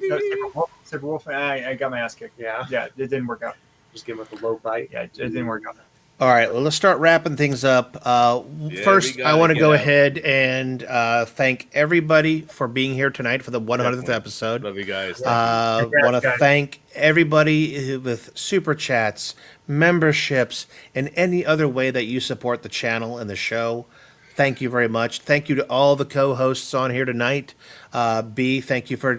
Saber Wolf, and I got my ass kicked. Yeah. Yeah, it didn't work out. Just give him with a low bite. Yeah, it didn't work out. All right, well, let's start wrapping things up. First, we I gotta want to get go out. ahead and thank everybody for being here tonight for the 100th episode. Love you guys. Congrats, Want to guys. thank everybody with super chats, memberships, and any other way that you support the channel and the show. Thank you very much. Thank you to all the co-hosts on here tonight. B, thank you for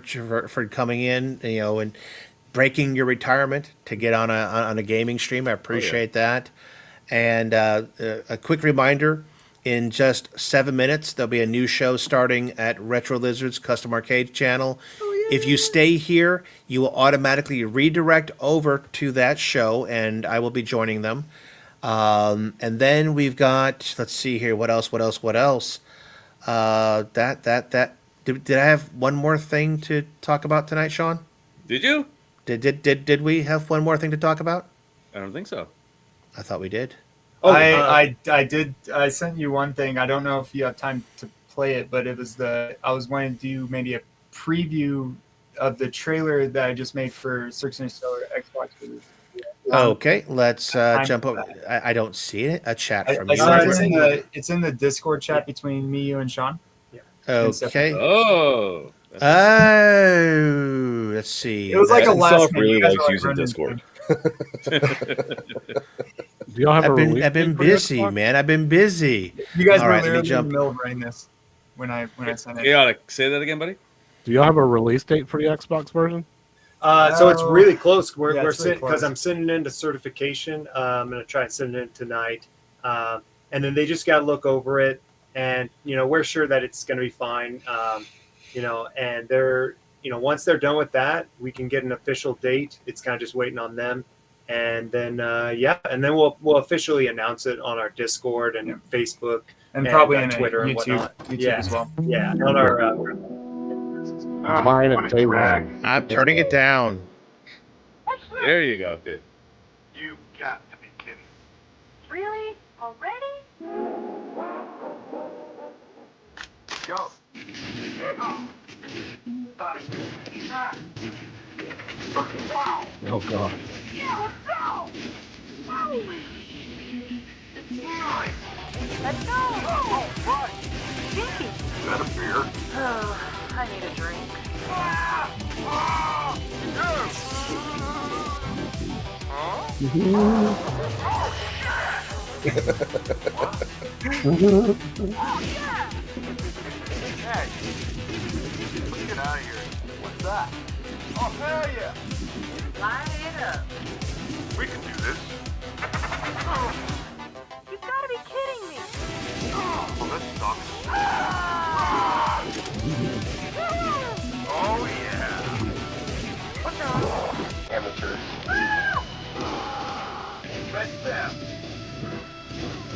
coming in, and breaking your retirement to get on a gaming stream. I appreciate that. And a quick reminder, in just 7 minutes, there'll be a new show starting at Retro Lizard's Custom Arcade channel. If you stay here, you will automatically redirect over to that show, and I will be joining them. And then we've got, let's see here, what else? Did I have one more thing to talk about tonight, Sean? Did you? Did we have one more thing to talk about? I don't think so. I thought we did. Oh, I did. I sent you one thing. I don't know if you have time to play it, but it was I was wanting to do maybe a preview of the trailer that I just made for Cirque du Soleil Xbox release. Okay, let's jump over. I don't see it. A chat from you. It's in the Discord chat between me, you, and Sean. Okay. Oh. Oh, let's see. It was like a Matt last himself minute. really You guys likes were, like, using running Discord. Do y'all have a release I've been date for your busy, Xbox? man. I've been busy. You guys All were right, let me literally in the jump. middle of writing this when I sent You it. ought to say that again, buddy. Do y'all have a release date for the Xbox version? So it's really close. Yeah, We're it's really sitting because close. I'm sending into certification. I'm gonna try and send it in tonight, and then they just got to look over it, and we're sure that it's gonna be fine. And they're once they're done with that, we can get an official date. It's kind of just waiting on them, and then and then we'll officially announce it on our Discord and Facebook And probably in Twitter and YouTube, whatnot. YouTube Yeah. as well. Yeah, on our. Mine and day one. I'm turning it down. There you go. Good. You got to be kidding. Really? Already? Go. Wow. Oh god. Yeah, let's go! Let's go! All right. Pinky! Is that a beer? Oh, I need a drink. Hey. Let's get out of here. What's that? Oh, hell yeah. Line it up. We can do this. You've got to be kidding me! Well, this sucks. Oh, yeah. What's wrong? Amateurs. Let them.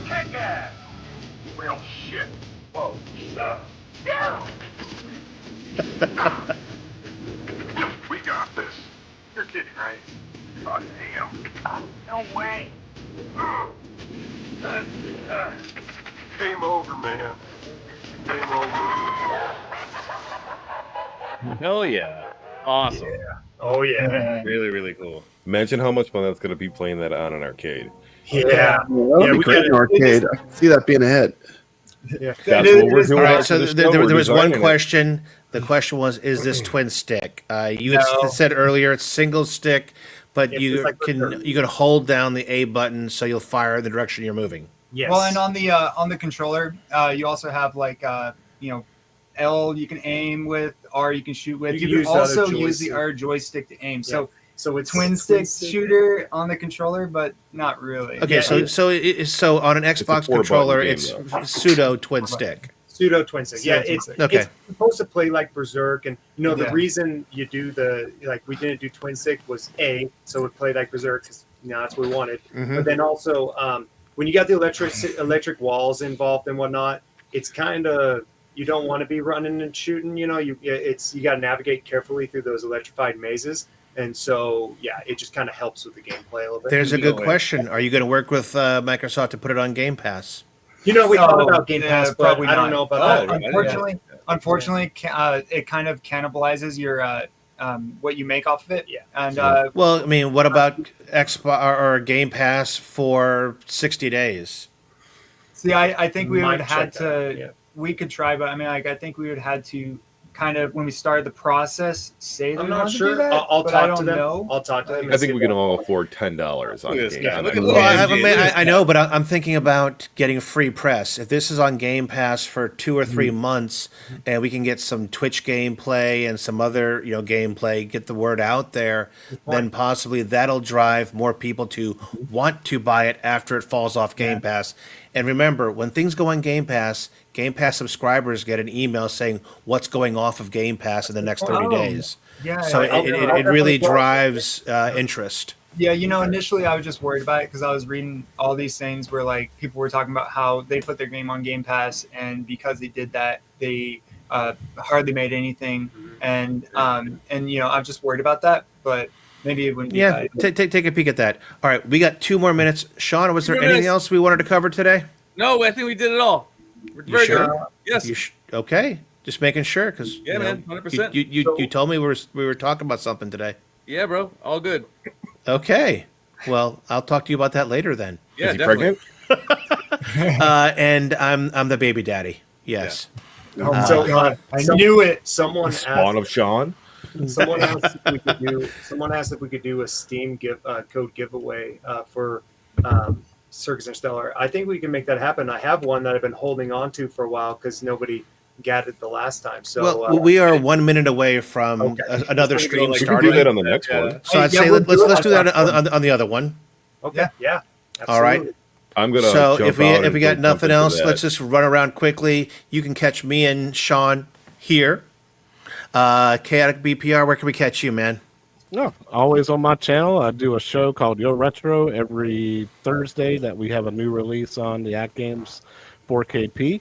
Kick ass. Well, shit. Whoa. Down! We got this. You're kidding, right? Oh, damn. No way. Game over, man. Game over. Hell yeah. Awesome. Oh yeah. Really, really cool. Imagine how much fun that's going to be playing that on an arcade. Yeah. That would Yeah, be we great in gotta- arcade. I can see that being a hit. Yeah. That's It what we're is- doing. All right, after so the show. there We're was one designing it. question. The question was, is this twin stick? You had No. said earlier it's single stick, but Yeah, you it's like can Berserk. you can hold down the A button so you'll fire in the direction you're moving. Yes. Well, and on the controller, you also have like L you can aim with, R you can shoot with. You You can can use the other also use the joystick. R joystick to aim. So so it's twin stick shooter on the controller, but not really. Okay, Yeah, so on an Xbox four-button controller, game, it's though. pseudo twin stick. pseudo twin stick. Yeah, Pseudo it's twin stick. Okay. it's supposed to play like Berserk, and the Yeah. reason you do we didn't do twin stick was so it played like Berserk because that's what we wanted. Mhm. But then also when you got the electric walls involved and whatnot, it's kind of you don't want to be running and shooting. You got to navigate carefully through those electrified mazes. And so, it just kind of helps with the gameplay a little bit. There's a good question. Are you going to work with Microsoft to put it on Game Pass? We thought No, about Game Pass, but probably I don't not. know about that. Unfortunately, it kind of cannibalizes your what you make off of it. Yeah. And Well, I mean, what about Xbox or Game Pass for 60 days? see, I think we Might would had check that, to. yeah. We could try, but I mean, I think we would had to kind of when we started the process say that I'm we not wanted to sure. do that. I'll but I talk to don't them. know. I'll talk to them. and I think see we can what- all afford $10 on Look at this Game guy. Pass. Look at Well, the I know, but I'm thinking about getting free press. If this is on Game Pass for 2 or 3 months, and we can get some Twitch gameplay and some other gameplay, get the word out there, then possibly that'll drive more people to want to buy it after it falls off Game Pass. And remember, when things go on Game Pass subscribers get an email saying what's going off of Game Pass in the next 30 days. Yeah. So I'll it really definitely try. drives interest. Yeah, initially I was just worried about it because I was reading all these things where like people were talking about how they put their game on Game Pass, and because they did that, they hardly made anything, and I'm just worried about that. But maybe it wouldn't be Yeah, bad. take a peek at that. All right, we got 2 more minutes. Sean, was there 2 anything minutes. else we wanted to cover today? No, I think we did it all. We're You very sure? good. Yes. Okay, just making sure because Yeah, man, 100%. You told me we were talking about something today. Yeah, bro. All good. Okay, well I'll talk to you about that later then. Yeah, Is he definitely. pregnant? And I'm the baby daddy. Yes. Oh my So, God, I knew it. Someone Spawn asked, of Sean? someone asked if we could do. Someone asked if we could do a Steam code giveaway for Circus Interstellar. I think we can make that happen. I have one that I've been holding on to for a while because nobody got it the last time. So Well, we are 1 minute away from Okay. another Just stream like- We can do starting. that on the next Yeah. one. So I'd Yeah, say we'll let's do do it that on the other one. okay, yeah. All right. absolutely. I'm gonna. So jump if we out if we and got go nothing jump into else, that. let's just run around quickly. You can catch me and Sean here. Chaotic BPR, where can we catch you, man? No, always on my channel. I do a show called Yo Retro every Thursday that we have a new release on the Act Games 4KP,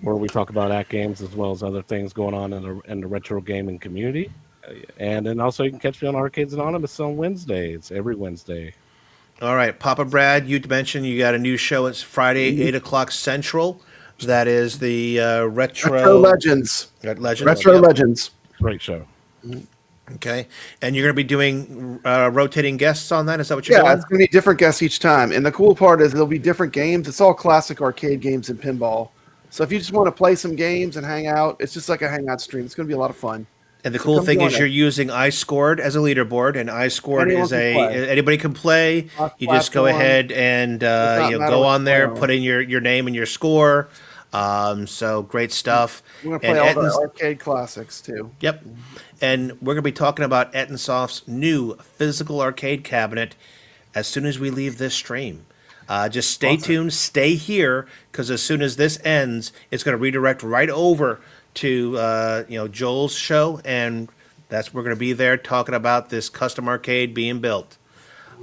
where we talk about Act Games as well as other things going on in the retro gaming community. Hell yeah. And then also you can catch me on Arcades Anonymous on Wednesdays, every Wednesday. All right, Papa Brad, you mentioned you got a new show. It's Friday, 8 o'clock Central. That is the Retro Legends. Legends. Retro Yep. Legends. Great show. Okay, and you're going to be doing rotating guests on that. Is that what you're Yeah, doing? it's going to be different guests each time. And the cool part is there'll be different games. It's all classic arcade games and pinball. So if you just want to play some games and hang out, it's just like a hangout stream. It's going to be a lot of fun. And the So cool come thing join is us. you're using iScored as a leaderboard, and iScored Anyone is can play. anybody can play. You just go Cross-platform. ahead and not matter go what on there, you play put in your name and your score. So great stuff. We're going to And play all the Etton's- arcade classics too. Yep. And we're going to be talking about Ettonsoft's new physical arcade cabinet as soon as we leave this stream. Just stay tuned, stay here, because as soon as this ends, it's going to redirect right over to Joel's show, and we're going to be there talking about this custom arcade being built.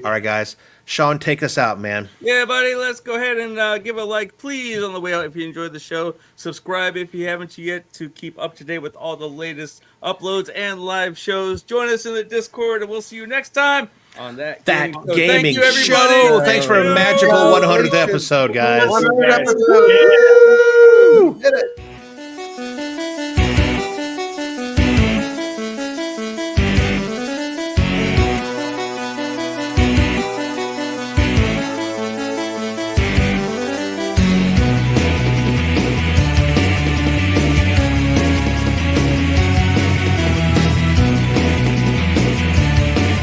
All right, guys. Sean, take us out, man. Yeah, buddy, let's go ahead and give a like, please, on the way out if you enjoyed the show. Subscribe if you haven't yet to keep up to date with all the latest uploads and live shows. Join us in the Discord, and we'll see you next time. on that That gaming show. gaming Thank you, everybody. show. Thanks for a magical 100th episode, guys. 100 Guys. episode. Woo! Did it.